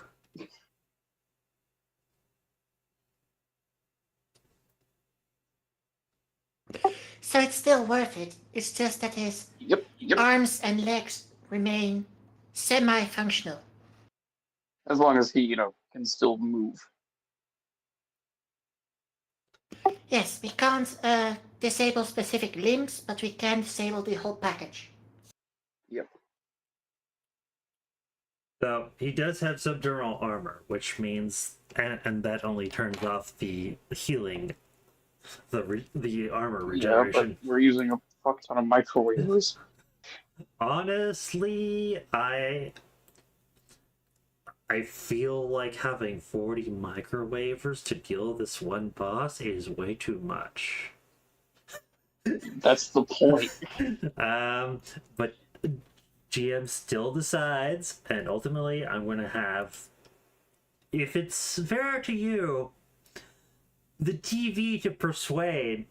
So it's still worth it. It's just that his Yep. arms and legs remain semi-functional. As long as he, can still move. Yes, we can't disable specific limbs, but we can disable the whole package. Yep. So he does have subdermal armor, which means, and that only turns off the healing, the armor Yeah, but regeneration. we're using a fuck ton of microwaves. Honestly, I feel like having 40 microwavers to deal with this one boss is way too much. That's the point. But GM still decides, and ultimately I'm going to have, if it's fair to you, the TV to persuade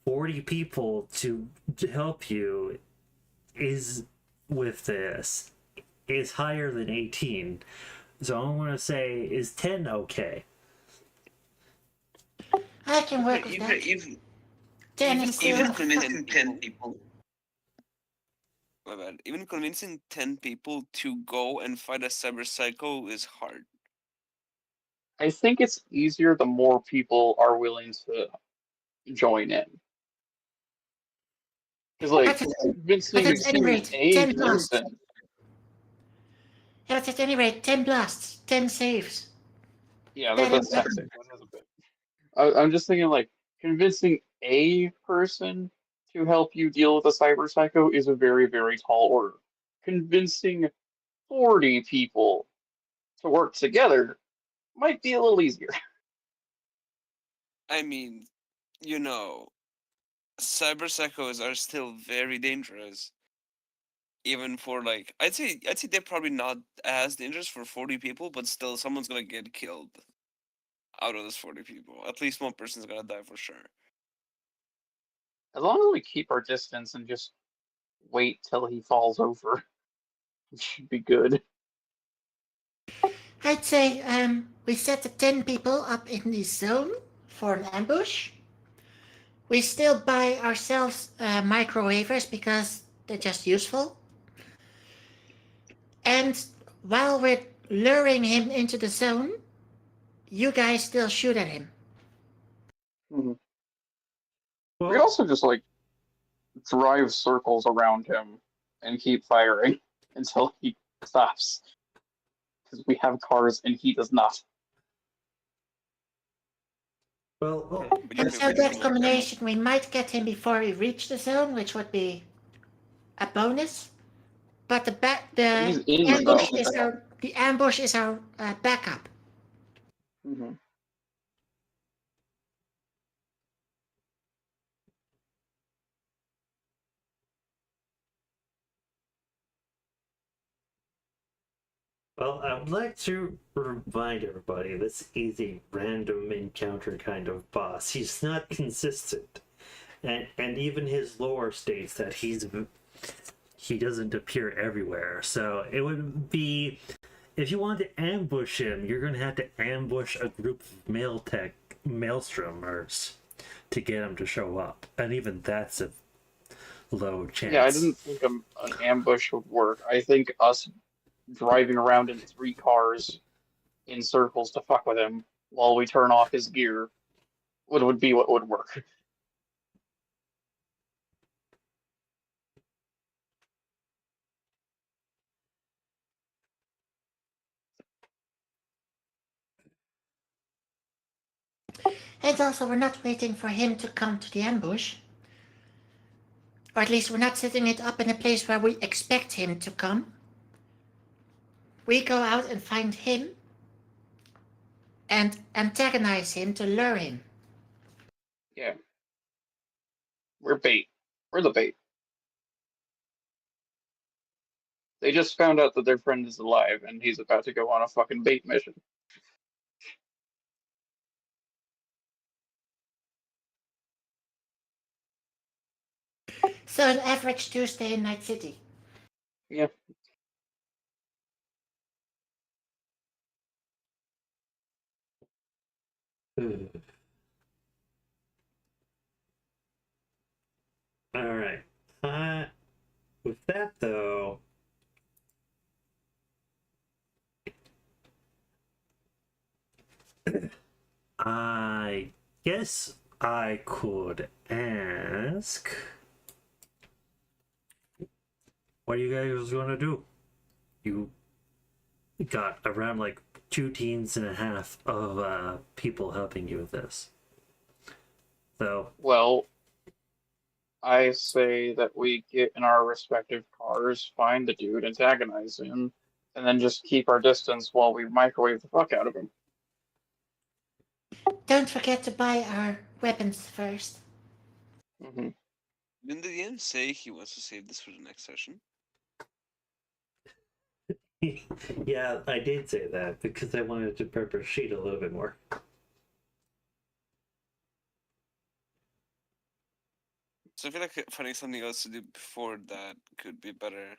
40 people to help you is with this is higher than 18. So I'm going to say, is 10 okay? I can work with Even that. if 10 is even still. convincing 10 people. My bad. Even convincing 10 people to go and fight a cyber psycho is hard. I think it's easier the more people are willing to join in. Because, like, But convincing at any rate, a 10 blasts. person. Yeah, but at any rate, 10 blasts, 10 saves. Yeah, That that's is- tempting. That is a bit. I'm just thinking, like, convincing a person to help you deal with a cyber psycho is a very, very tall order. Convincing 40 people to work together might be a little easier. I mean, you know, cyber psychos are still very dangerous. Even for like, I'd say they're probably not as dangerous for 40 people, but still, someone's gonna get killed out of those 40 people. At least one person's gonna die for sure. As long as we keep our distance and just wait till he falls over, it should be good. I'd say we set the 10 people up in the zone for an ambush. We still buy ourselves microwavers because they're just useful. And while we're luring him into the zone, you guys still shoot at him. Mhm. We Well, could also just, like, drive circles around him and keep firing until he stops. Because we have cars and he does not. well, But you And can so wait that for combination, we might get him before he reached the zone, which would be a bonus. But He's in the zone. the ambush is our backup. Mhm. well, I would like to remind everybody this is a random encounter kind of boss. He's not consistent, and even his lore states that he doesn't appear everywhere. So it would be, if you want to ambush him, you're going to have to ambush a group of maelstromers to get him to show up, and even that's a low chance. Yeah, I didn't think an ambush would work. I think us driving around in 3 cars in circles to fuck with him while we turn off his gear would be what would work. And also, we're not waiting for him to come to the ambush. Or at least we're not setting it up in a place where we expect him to come. We go out and find him and antagonize him to lure him. Yeah, we're bait. We're the bait. They just found out that their friend is alive and he's about to go on a fucking bait mission. So an average Tuesday in Night City. Yeah. All right. With that though, I guess I could ask, what are you guys gonna do? you got around like 2 teams and a half of people helping you with this. So Well, I say that we get in our respective cars, find the dude, antagonize him, and then just keep our distance while we microwave the fuck out of him. Don't forget to buy our weapons first. Hmm. Didn't the DM say he wants to save this for the next session? yeah, I did say that because I wanted to prep our sheet a little bit more. So I feel like finding something else to do before that could be better.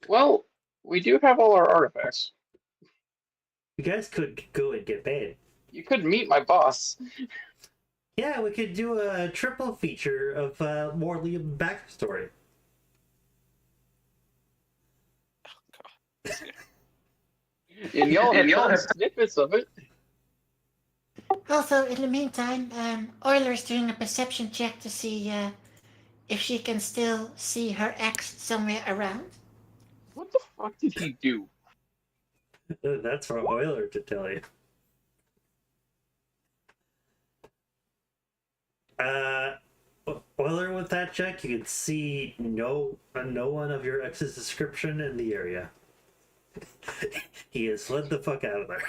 Well, we do have all our artifacts. You guys could go and get paid. You could meet my boss. Yeah, we could do a triple feature of more Liam backstory. God. And y'all have snippets of it. Also, in the meantime, Euler's doing a perception check to see if she can still see her ex somewhere around. What the fuck did he do? That's for Euler to tell you. Euler, with that check, you can see no one of your ex's description in the area. He has fled the fuck out of there.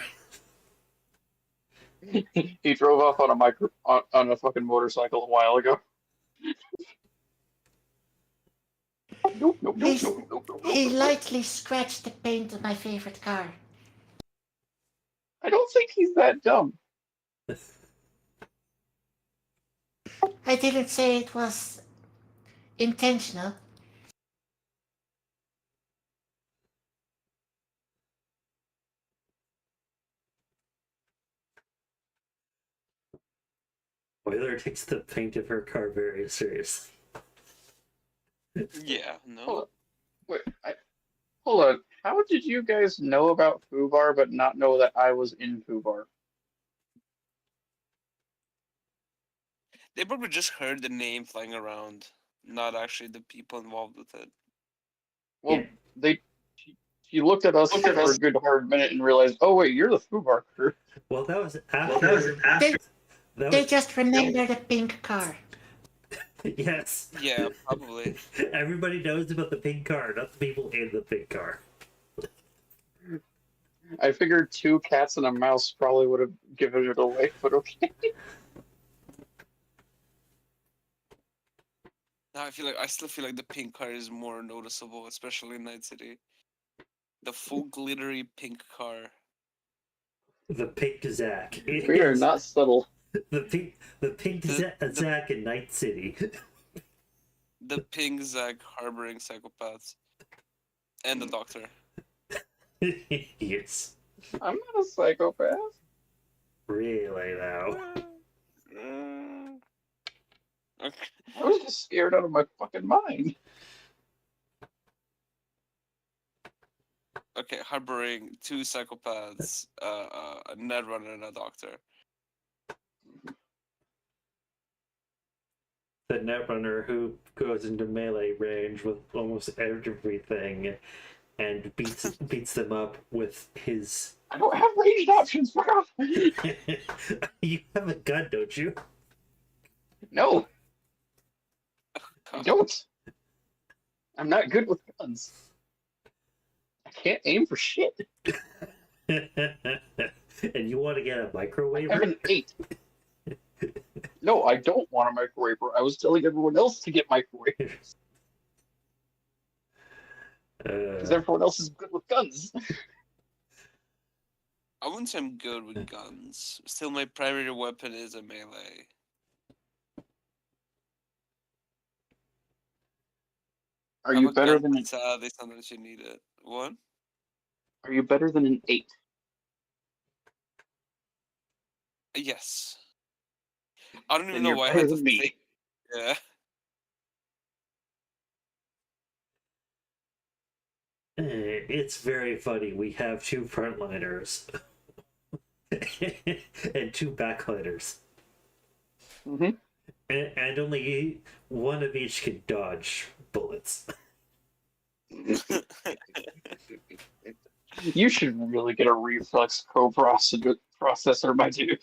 He drove off on a fucking motorcycle a while ago. Nope, nope, nope, He's- nope, nope, nope, He nope. lightly scratched the paint on my favorite car. I don't think he's that dumb. I didn't say it was intentional. Euler takes the paint of her car very seriously. Yeah, Hold no. on. Wait, hold on. How did you guys know about Fubar but not know that I was in Fubar? They probably just heard the name flying around, not actually the people involved with it. Well, Yeah. She looked at us for a good hard minute and realized, oh wait, you're the Fubar crew. Well, that was after. They just remember the pink car. Yes. Yeah, probably. Everybody knows about the pink car, not the people in the pink car. I figured 2 cats and a mouse probably would have given it away, but okay. Now I still feel like the pink car is more noticeable, especially in Night City. The full glittery pink car. The pink Zack. We are not subtle. The pink Zack in Night City. The pink Zack harboring psychopaths. And the doctor. Yes. I'm not a psychopath. Really now. Okay. I was just scared out of my fucking mind. Okay, harboring 2 psychopaths, a netrunner and a doctor. The netrunner who goes into melee range with almost everything and beats them up with his. I don't have ranged options, fuck off. You have a gun, don't you? No, I don't. I'm not good with guns. I can't aim for shit. And you want to get a I have microwaver? an 8. No, I don't want a microwaver. I was telling everyone else to get microwaves. Because everyone else is good with guns. I wouldn't say I'm good with guns. Still, my primary weapon is a melee. Are I'm you a better gun, than but an sadly, sometimes you need it. What? Are you better than an 8? Yes. I don't even Then know you're why I better had to than me. think. Yeah. It's very funny. We have 2 frontliners and 2 backliners. Mm-hmm. And only one of each can dodge bullets. You should really get a reflex processor, my dude.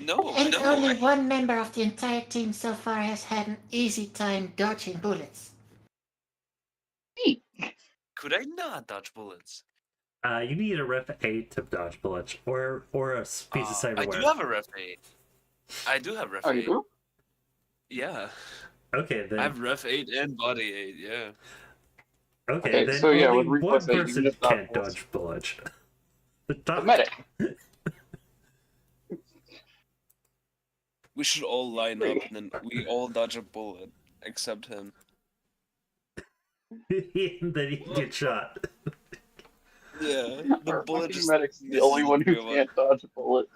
No, And no. only one member of the entire team so far has had an easy time dodging bullets. Hey, Could I not dodge bullets? You need a ref 8 to dodge bullets, or a piece of I do cyberware. have a ref 8. I do have ref oh, you 8. do? Yeah. Okay, then. I have ref 8 and body 8, yeah. Okay, then so yeah, only with one reflex 8, you person just dodge can't bullets. dodge bullets. The Doc. medic. We should all line up Wait. and then we all dodge a bullet, except him. And then he gets shot. Yeah, the Our bullet fucking just medic's the misses only one who three of us. can't dodge a bullet.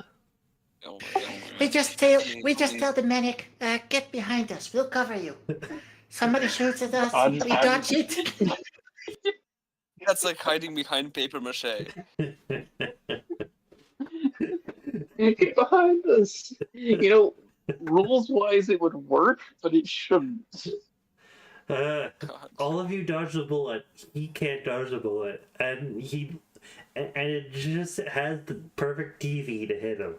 Oh my god. We just tell Please. the medic, get behind us. We'll cover you. Somebody shoots at us, Dodge- we dodge it. That's like hiding behind paper mache. Get behind us. You know, rules-wise, it would work, but it shouldn't. God. All of you dodge the bullet. He can't dodge the bullet, and it just has the perfect TV to hit him.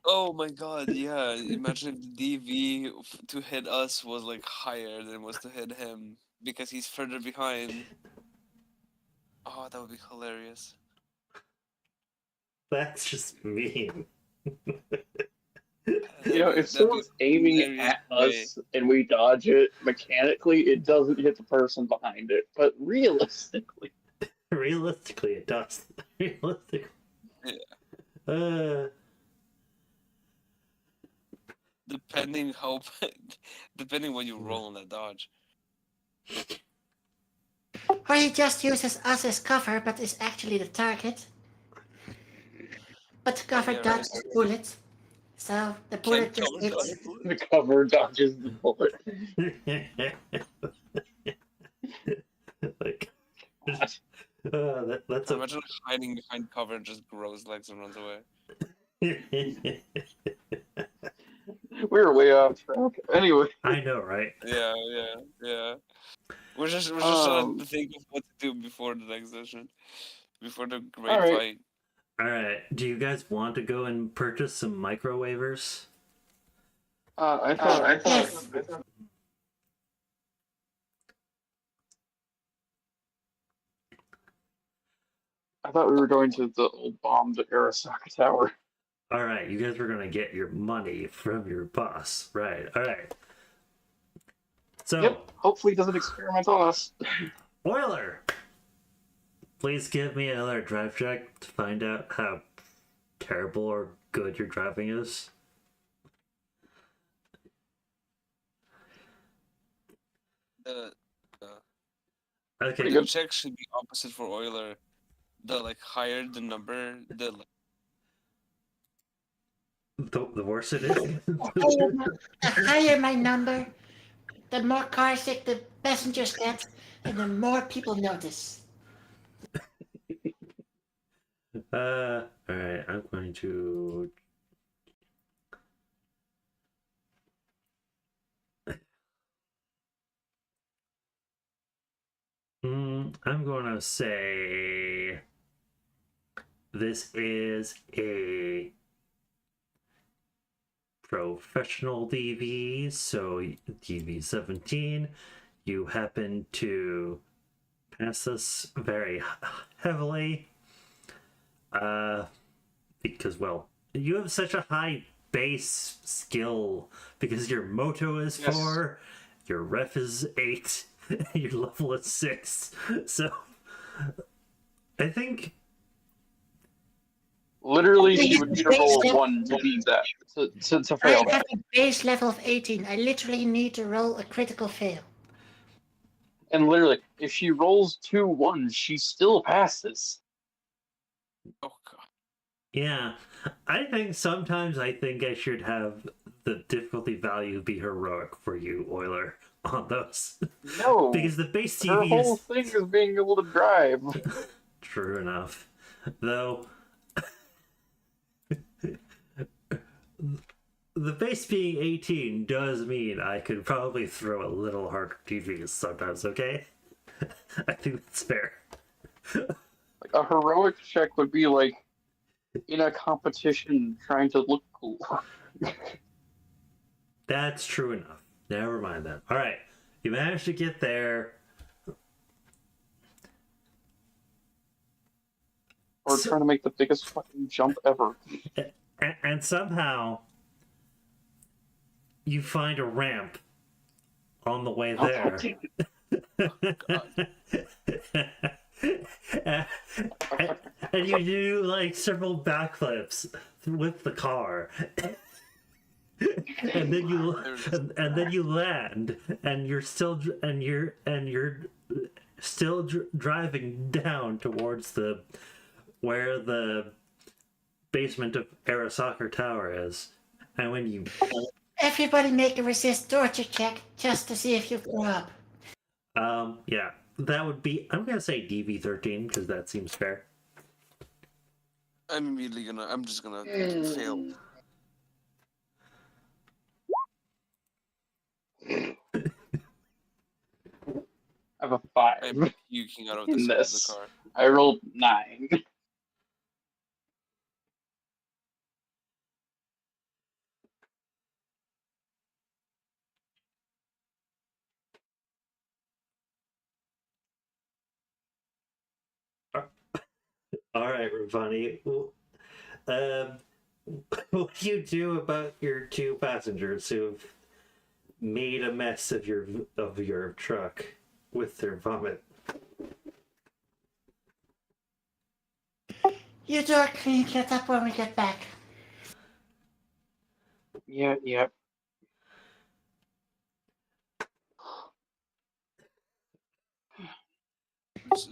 Oh my god, yeah. Imagine if the DV to hit us was like higher than it was to hit him because he's further behind. Oh, that would be hilarious. That's just mean. You know, if That'd be someone's aiming hilarious at way. us and we dodge it, mechanically, it doesn't hit the person behind it. But realistically, Realistically, it does. Realistically. Yeah. Depending how, depending when you roll on that dodge. Or he just uses us as cover, but is actually the target. But the cover Yeah, right. dodges the bullet. So the bullet Can just cover dodge hits. bullet? the cover dodges the bullet. Like, God. that's a. Imagine hiding behind cover and just grows legs and runs away. We're way off track. Anyway, I know, right? Yeah. We're just trying to Um, think of what to do before the next session, before the great All right. fight. All right. Do you guys want to go and purchase some microwavers? I thought Yes. we were going to the old bombed Arasaka Tower. All right. You guys were gonna get your money from your boss, right? All right. So, Yep. Hopefully, he doesn't experiment on us. Euler, please give me another drive check to find out how terrible or good your driving is. Okay. Pretty good. The check should be opposite for Euler. The like higher the number, the like, The worse it is. The higher my number, the more car sick the passengers get, and the more people notice. All right. I'm going to. I'm going to say this is a professional DV, so DV 17. You happen to pass us very heavily, because, well, you have such a high base skill because your moto is Yes. 4, your ref is 8, your level is 6. So I think Literally, you would need a roll of 1 to beat that, to I fail have that. a base level of 18. I literally need to roll a critical fail. And literally, if she rolls 2 1s, she still passes. oh god. yeah, I think sometimes I should have the difficulty value be heroic for you, Euler, on those. No, Because the base her TV whole is thing is being able to drive. true enough. Though the base being 18 does mean I could probably throw a little harder TVs sometimes, okay? I think that's fair. Like a heroic check would be like in a competition trying to look cool. That's true enough. Never mind that. Alright, you managed to get there. Or trying to make the biggest fucking jump ever. And somehow you find a ramp on the way Oh, there. And you do like several backflips with the car. And then you land, and you're still driving down towards where the basement of Arasaka Tower is. And when you Everybody make a resist torture check just to see if you throw up. yeah, that would be, I'm gonna say DV13 because that seems fair. I'm just gonna fail. I have a 5 I'm puking out of the in side of the this. car. I rolled 9. All right, Ravani. What do you do about your two passengers who've made a mess of your truck with their vomit? You do a clean get up when we get back. Yeah.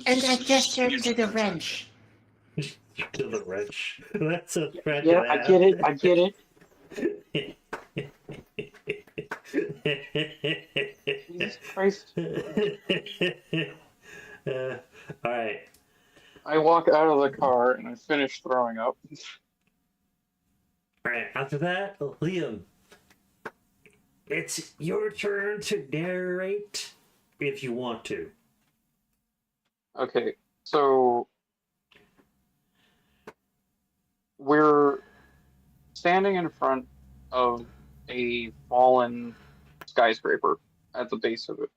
And I gesture to the wrench. To the wrench. That's a threat. Yeah, I get it. Jesus Christ. All right. I walk out of the car and I finish throwing up. All right. After that, Liam, it's your turn to narrate if you want to. Okay, so we're standing in front of a fallen skyscraper at the base of it.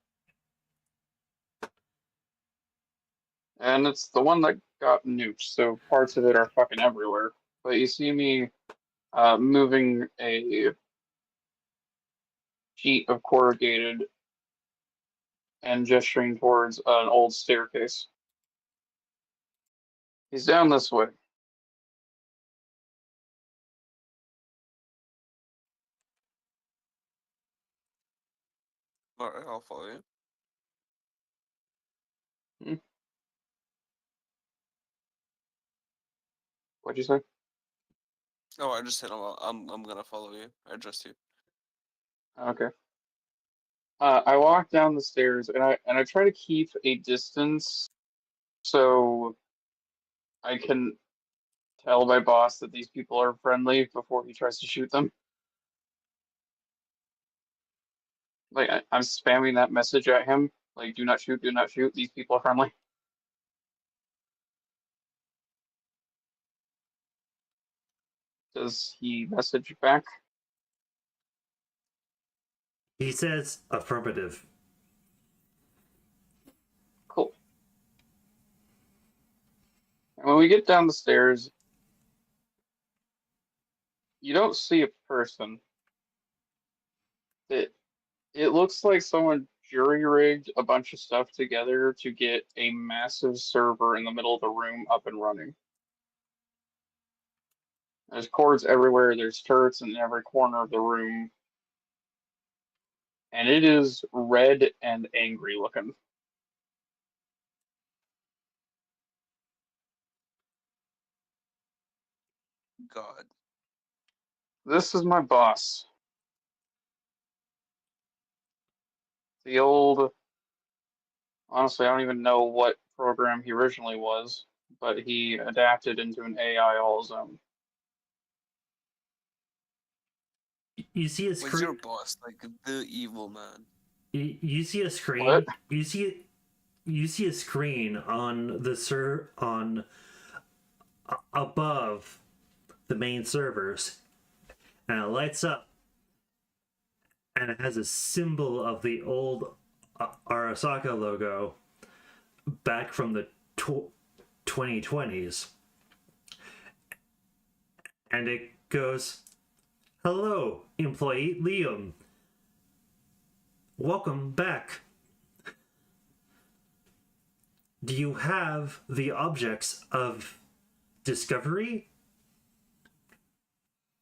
And it's the one that got nuked, so parts of it are fucking everywhere. But you see me moving a sheet of corrugated and gesturing towards an old staircase. He's down this way. Alright, I'll follow you. What'd you say? Oh, I just said I'm gonna follow you. I trust you. Okay. I walk down the stairs and I try to keep a distance so I can tell my boss that these people are friendly before he tries to shoot them. Like I'm spamming that message at him, like do not shoot, these people are friendly. Does he message back? He says affirmative. Cool. And when we get down the stairs, you don't see a person. It looks like someone jury-rigged a bunch of stuff together to get a massive server in the middle of the room up and running. There's cords everywhere, there's turrets in every corner of the room. And it is red and angry looking. God. This is my boss. The old, honestly, I don't even know what program he originally was, but he adapted into an AI all his own. You see a When's your screen. boss? Like the evil man. You see a screen. What? You see a screen on the above the main servers, and it lights up, and it has a symbol of the old Arasaka logo back from the 2020s, and it goes, "Hello, employee Liam. Welcome back. Do you have the objects of discovery?"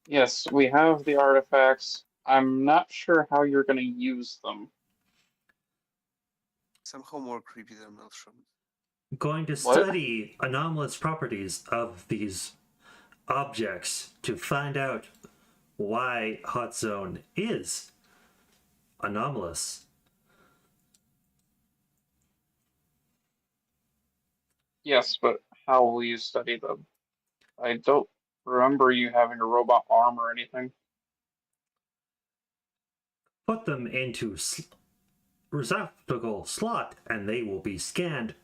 Yes, we have the artifacts. I'm not sure how you're going to use them. Somehow more creepy than Maelstrom. Going to What? study anomalous properties of these objects to find out why Hotzone is anomalous. Yes, but how will you study them? I don't remember you having a robot arm or anything. Put them into receptacle slot and they will be scanned.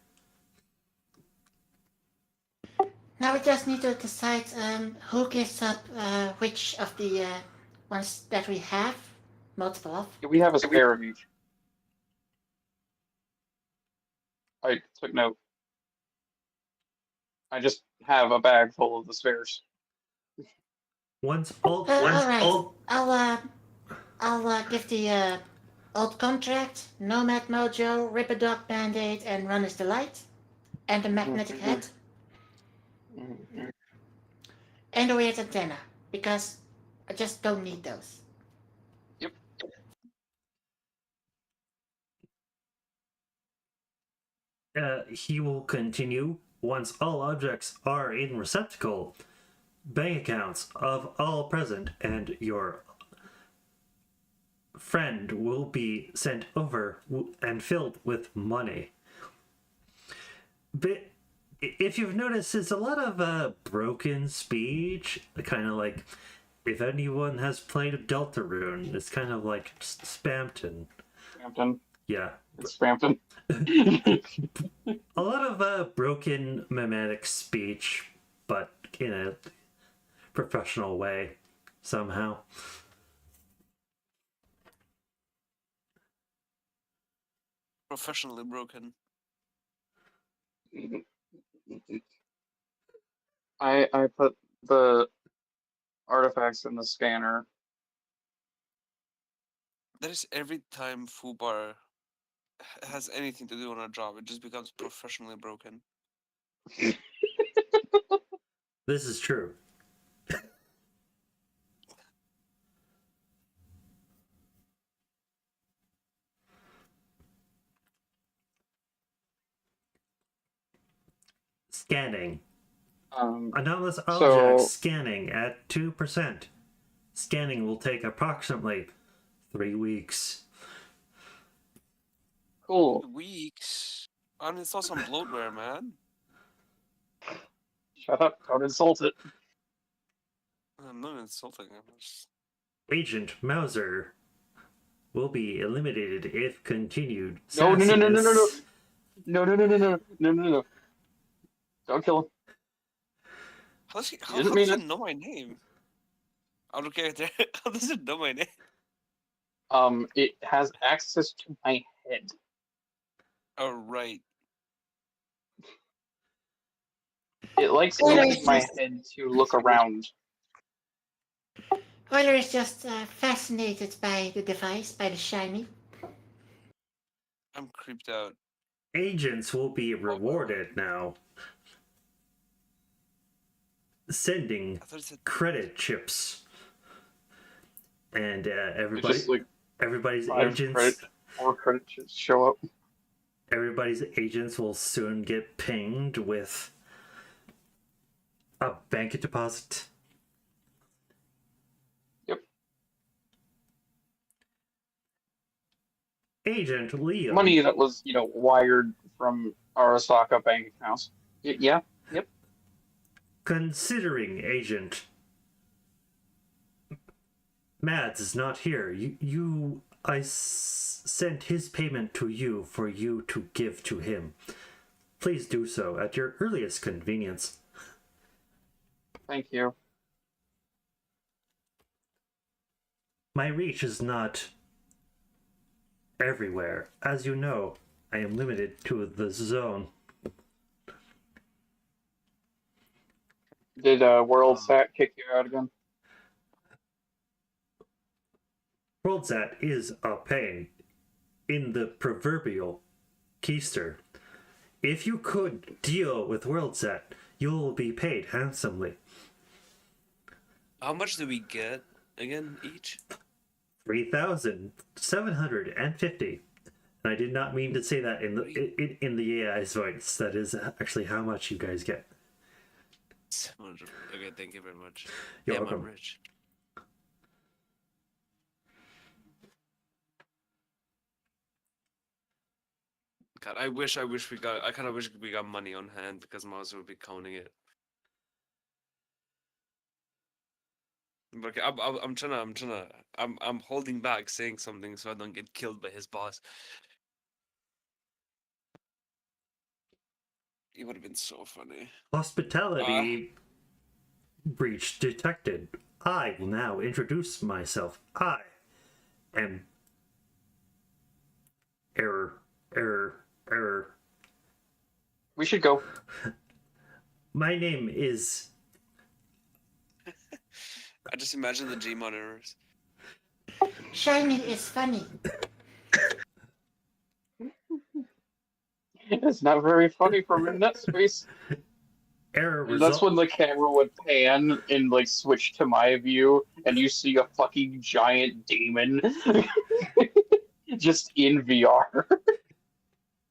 Now we just need to decide who gives up which of the ones that we have, multiple of. We have a spare of each. I took note. I just have a bag full of the spares. Once all Alright, I'll give the old contract, Nomad Mojo, Ripper Dog Band-Aid, and Runner's Delight, and the magnetic head, and the weird antenna, because I just don't need those. Yep. He will continue. Once all objects are in receptacle, bank accounts of all present and your friend will be sent over and filled with money. But if you've noticed, it's a lot of broken speech, kind of like if anyone has played Deltarune, it's kind of like Spamton. Spamton. Yeah. It's Spamton. A lot of broken mimetic speech, but in a professional way, somehow. Professionally broken. I put the artifacts in the scanner. That is every time Fubar has anything to do on a job, it just becomes professionally broken. This is true. Scanning. Anomalous objects scanning at 2%. Scanning will take approximately 3 weeks. Cool. Weeks. Uninstall some bloatware, man. Shut up. Don't insult it. I'm not insulting him. Agent Mauser will be eliminated if continued. No. sassiness. No. Don't kill him. How does didn't mean it it. know my name? Out of character. How does it know my name? It has access to my head. Oh, right. It likes using my head to look around. Euler is just fascinated by the device, by the shiny. I'm creeped out. Agents will be rewarded now. Sending I thought it said credit chips. And It's just like everybody's 5 agents. credit, 4 credit chips show up. Everybody's agents will soon get pinged with a bank deposit. Yep. Agent Leo. Money that was, wired from Arasaka bank accounts. Yeah. Yep. Considering Agent Mads is not here. I sent his payment to you for you to give to him. Please do so at your earliest convenience. Thank you. My reach is not everywhere. As you know, I am limited to the zone. Did WorldSat kick you out again? WorldSat is a pain in the proverbial keister. If you could deal with WorldSat, you'll be paid handsomely. How much do we get again each? 3,750. And I did not mean to say that in the AI's voice. That is actually how much you guys get. 700. Okay, thank you very much. You're Damn, I'm welcome. rich. God, I kind of wish we got money on hand because Mars would be counting it. But okay, I'm holding back saying something so I don't get killed by his boss. It would have been so funny. Hospitality breach detected. I will now introduce myself. I am error. We should go. My name is I just imagine the G monitors. Shiny is funny. It's not very funny from in that space. error And that's result. when the camera would pan and like switch to my view, and you see a fucking giant demon just in VR.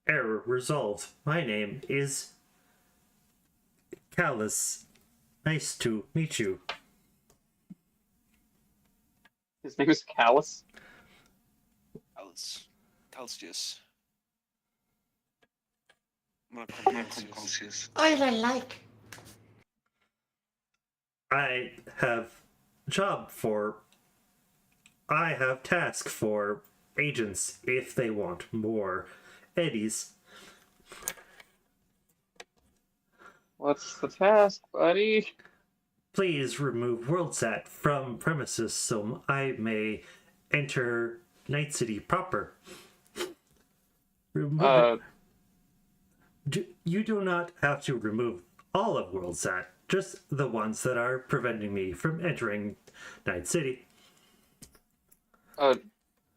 Error resolved. My name is Callus. Nice to meet you. His name is Callus. Calcius. I'm gonna call him Calcius. Oil I like. I have task for agents if they want more eddies. What's the task, buddy? Please remove WorldSat from premises so I may enter Night City proper. Remove you do not have to remove all of WorldSat, just the ones that are preventing me from entering Night City.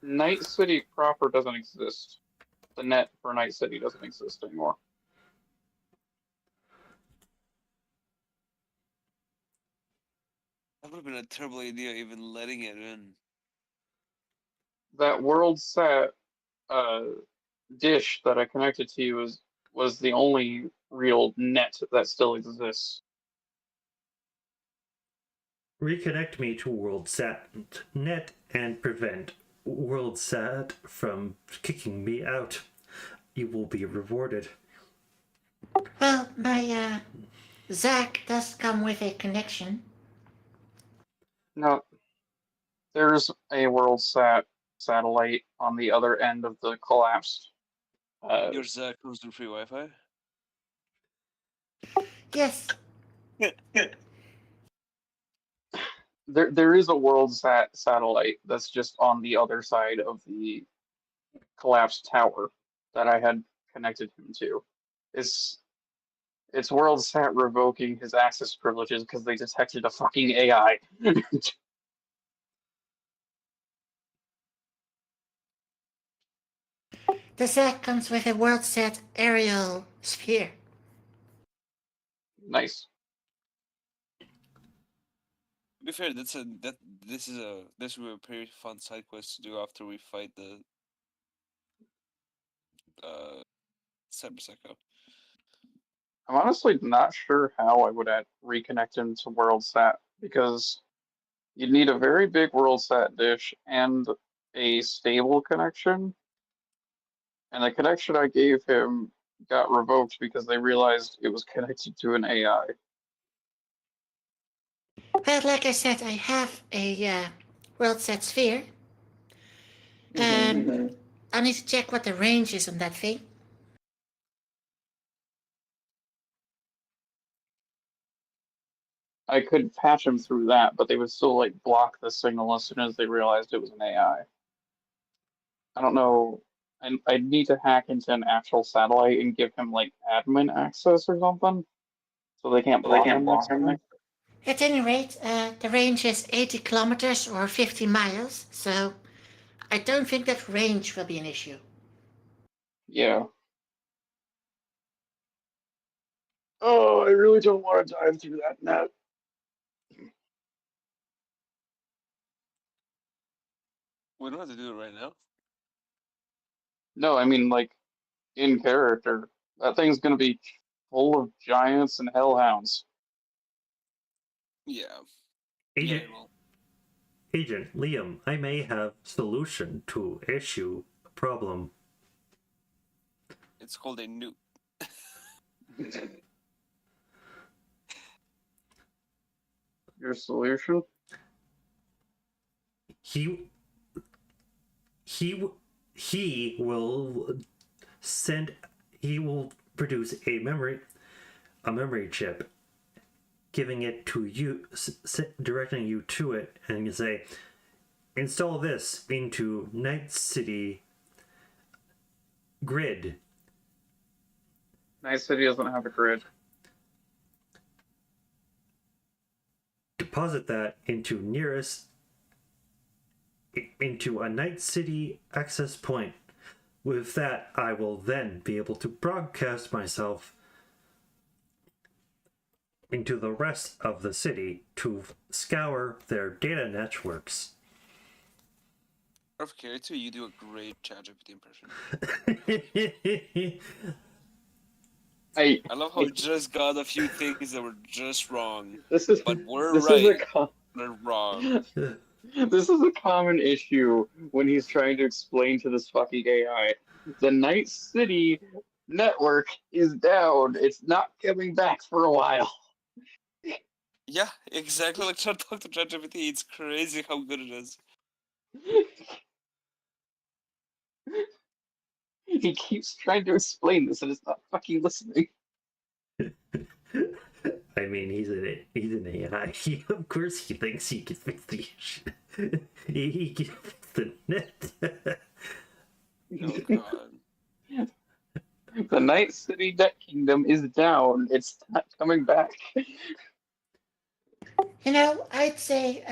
Night City proper doesn't exist. The net for Night City doesn't exist anymore. That would have been a terrible idea, even letting it in. That WorldSat dish that I connected to you was the only real net that still exists. Reconnect me to WorldSat net and prevent WorldSat from kicking me out. You will be rewarded. Well, my Zach does come with a connection. No, there's a WorldSat satellite on the other end of the collapsed. Your Zach comes to free Wi-Fi? Yes. There is a WorldSat satellite that's just on the other side of the collapsed tower that I had connected him to. It's WorldSat revoking his access privileges because they detected a fucking AI. The Zach comes with a WorldSat aerial sphere. Nice. To be fair, this will be a pretty fun side quest to do after we fight the Cyber Psycho. I'm honestly not sure how I would reconnect him to WorldSat because you'd need a very big WorldSat dish and a stable connection. And the connection I gave him got revoked because they realized it was connected to an AI. Well, like I said, I have a world-set sphere. I need to check what the range is on that thing. I could patch them through that, but they would still like block the signal as soon as they realized it was an AI. I don't know. I'd need to hack into an actual satellite and give him like admin access or something, so they can't block him next time. At any rate, the range is 80 kilometers or 50 miles, so I don't think that range will be an issue. Yeah. Oh, I really don't want to dive through that net. We don't have to do it right now. No, I mean like in character. That thing's gonna be full of giants and hellhounds. Yeah. Agent, Yeah, well, Agent Liam, I may have solution to issue problem. it's called a nuke. Your solution? He will send. He will produce a memory chip, giving it to you, directing you to it, and you say, install this into Night City grid. Night City doesn't have a grid. Deposit that into a Night City access point. With that, I will then be able to broadcast myself into the rest of the city to scour their data networks. Out of character, you do a great ChatGPT impression. I love how we just got a few things that were just wrong, this is but we're this right. is a They're wrong. this is a common issue when he's trying to explain to this fucking AI. The Night City network is down. It's not coming back for a while. Yeah, exactly like trying to talk to ChatGPT. It's crazy how good it is. He keeps trying to explain this and it's not fucking listening. I mean, he's an AI. Of course, he thinks he can fix the issue. He can fix the net. Oh god. The Night City Net Kingdom is down. It's not coming back. You know, I'd say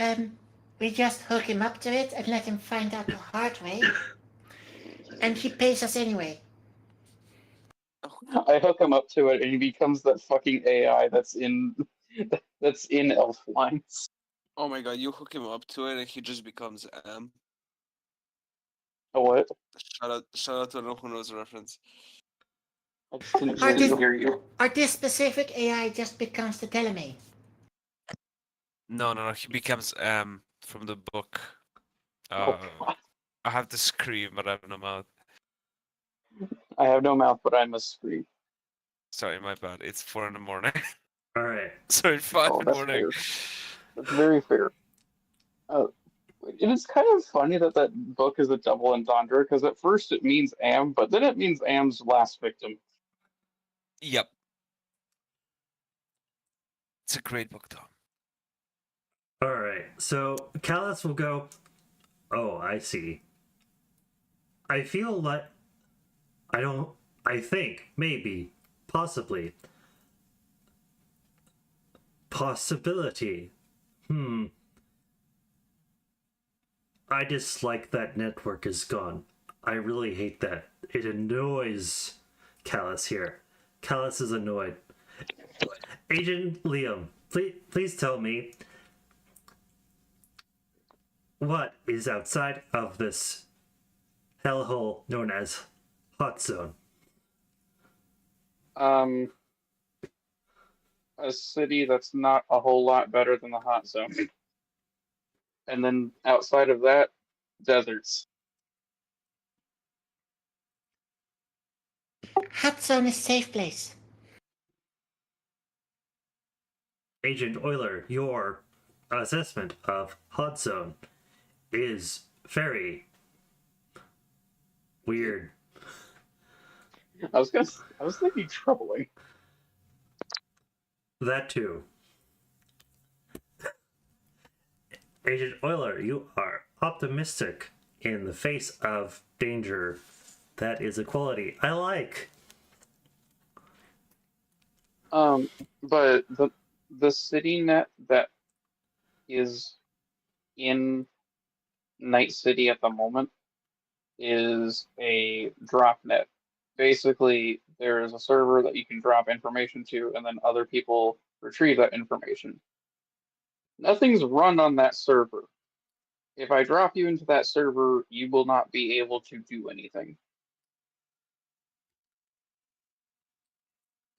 we just hook him up to it and let him find out the hard way. And he pays us anyway. I hook him up to it and he becomes that fucking AI that's in Elf Lines. Oh my god, you hook him up to it and he just becomes M. Oh, what? Shout out to anyone who knows the reference. I just didn't Or this, hear you. or this specific AI just becomes the telemain. No, he becomes from the book. Oh, God. I have to scream, but I have no mouth. I have no mouth, but I must speak. Sorry, my bad. It's 4 in the morning. All right. Sorry, 5 Oh, in the that's morning. fair. That's very fair. It is kind of funny that book is a double entendre because at first it means Am, but then it means Am's last victim. Yep. It's a great book, Tom. All right. So Callus will go, oh, I see. I feel like I think, maybe, possibly. Possibility. I dislike that network is gone. I really hate that. It annoys Callus here. Callus is annoyed. Agent Liam, please tell me what is outside of this hellhole known as Hotzone. A city that's not a whole lot better than the Hotzone. And then outside of that, deserts. Hotzone is a safe place. Agent Euler, your assessment of Hotzone is very weird. I was thinking troubling. That too. Agent Euler, you are optimistic in the face of danger. That is a quality I like. But the city net that is in Night City at the moment is a drop net. Basically, there is a server that you can drop information to, and then other people retrieve that information. Nothing's run on that server. If I drop you into that server, you will not be able to do anything.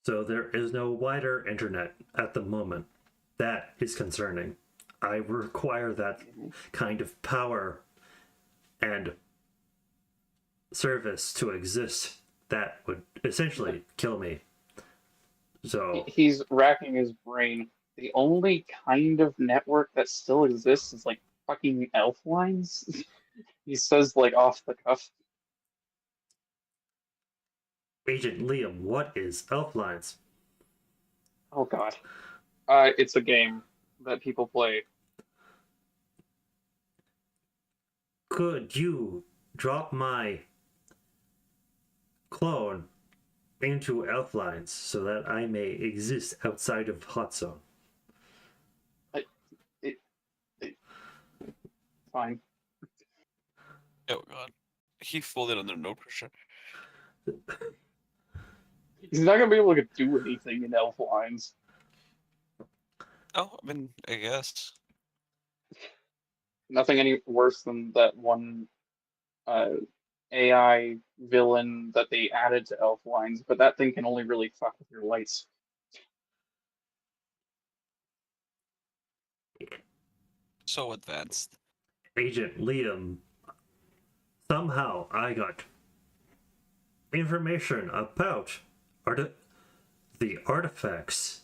So there is no wider internet at the moment. That is concerning. I require that kind of power and service to exist. That would essentially kill me. So He's racking his brain. The only kind of network that still exists is like fucking elf lines. He says like off the cuff. Agent Liam, what is Elflines? Oh god. It's a game that people play. Could you drop my clone into Elflines so that I may exist outside of Hotzone? Fine. Oh god. He folded under no pressure. He's not gonna be able to do anything in elf lines. Oh, I mean, I guess. Nothing any worse than that one AI villain that they added to elf lines, but that thing can only really fuck with your lights. So advanced. Agent Liam, somehow I got information about the artifacts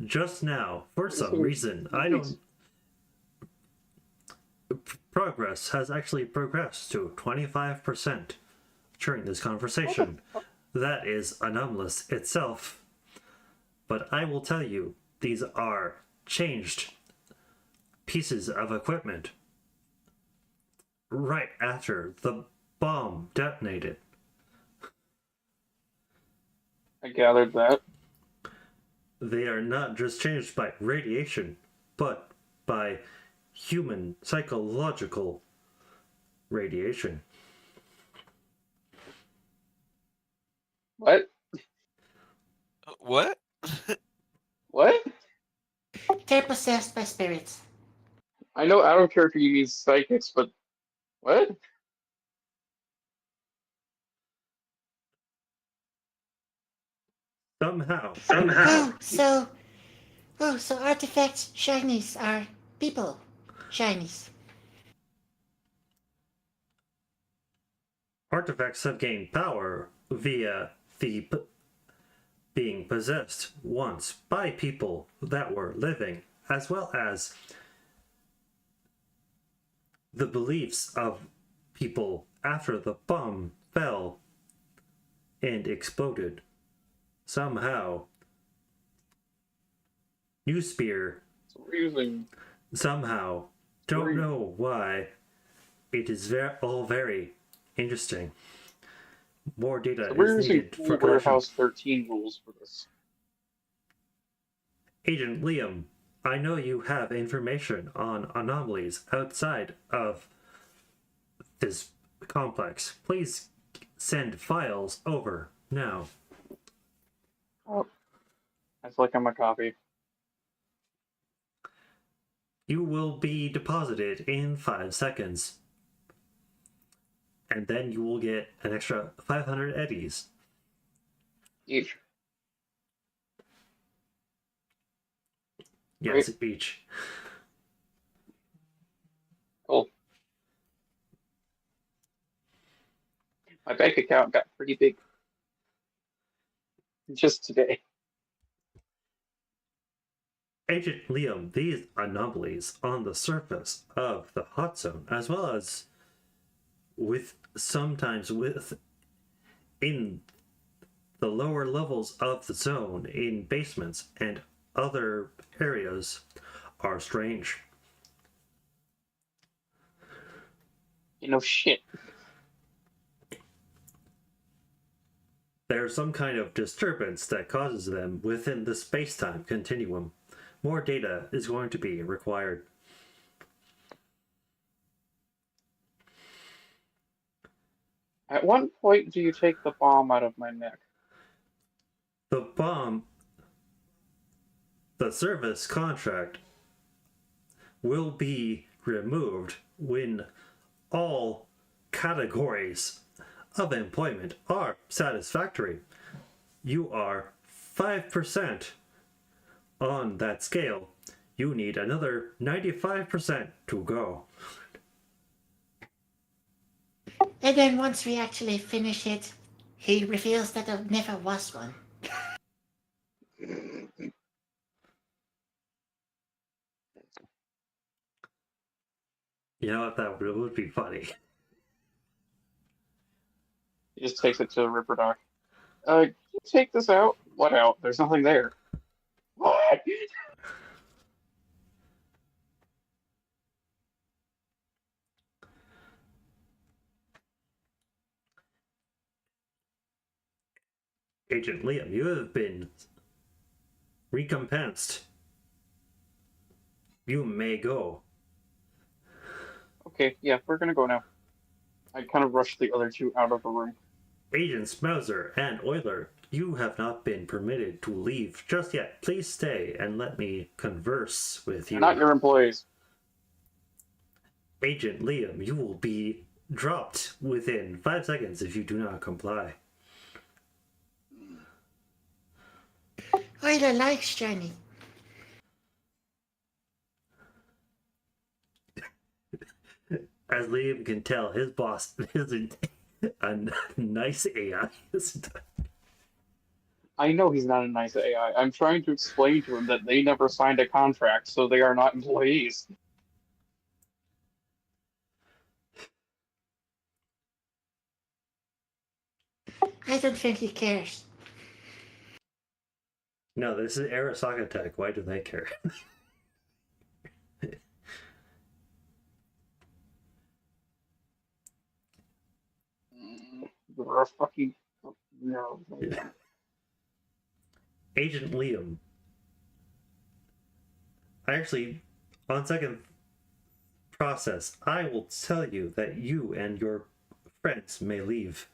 just now. For some reason, I don't. Progress has actually progressed to 25% during this conversation. That is anomalous itself. But I will tell you, these are changed pieces of equipment right after the bomb detonated. I gathered that. They are not just changed by radiation, but by human psychological radiation. What? What? What? They're possessed by spirits. I know out of character you use psychics, but what? Somehow, So artifacts shinies are people shinies. artifacts have gained power via the being possessed once by people that were living, as well as the beliefs of people after the bomb fell and exploded. Somehow, New Spear, So we're using. somehow, don't know why, it is all very interesting. More data So we're is using needed Cool for collection. Warehouse 13 rules for this. Agent Liam, I know you have information on anomalies outside of this complex. Please send files over now. Oh, I feel like I'm a copy. You will be deposited in 5 seconds. And then you will get an extra 500 eddies. Each. Yes, each. Cool. My bank account got pretty big just today. Agent Liam, these anomalies on the surface of the Hotzone, as well as sometimes in the lower levels of the zone, in basements and other areas, are strange. Shit. There's some kind of disturbance that causes them within the space-time continuum. More data is going to be required. At what point do you take the bomb out of my neck? The service contract will be removed when all categories of employment are satisfactory. You are 5% on that scale. You need another 95% to go. And then once we actually finish it, he reveals that there never was one. You know what? That would be funny. He just takes it to Ripperdoc. Can you take this out? What out? There's nothing there. What? Agent Liam, you have been recompensed. You may go. Okay, yeah, we're gonna go now. I kind of rushed the other two out of the room. Agents Mauser and Euler, you have not been permitted to leave just yet. Please stay and let me converse with you. They're not your employees. Agent Liam, you will be dropped within 5 seconds if you do not comply. Euler likes Johnny. As Liam can tell, his boss isn't a nice AI. I know he's not a nice AI. I'm trying to explain to him that they never signed a contract, so they are not employees. I don't think he cares. No, this is Arasaka Tech. Why do they care? You're a fucking... No. Agent Liam. Actually, on second process, I will tell you that you and your friends may leave.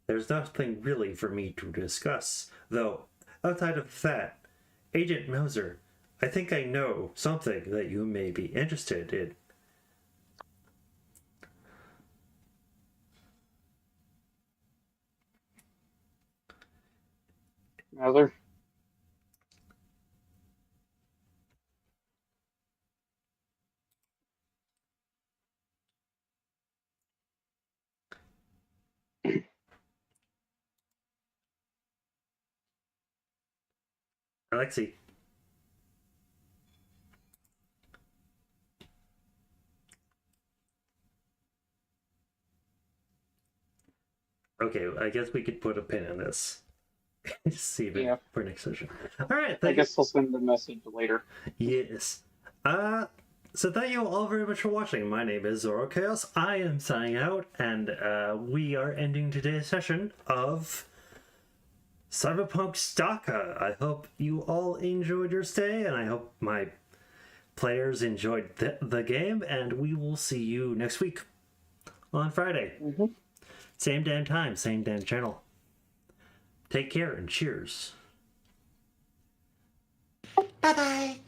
There's nothing really for me to discuss, though outside of that, Agent Mauser, I think I know something that you may be interested in. Mother? Alexei. Okay, I guess we could put a pin in this. Save it for next session. Alright, I guess I'll send the message later. Yes. So thank you all very much for watching. My name is Zoro Chaos. I am signing out, and we are ending today's session of Cyberpunk Stalker. I hope you all enjoyed your stay, and I hope my players enjoyed the game, and we will see you next week on Friday. Mm-hmm. Same damn time, same damn channel. Take care and cheers. Bye-bye.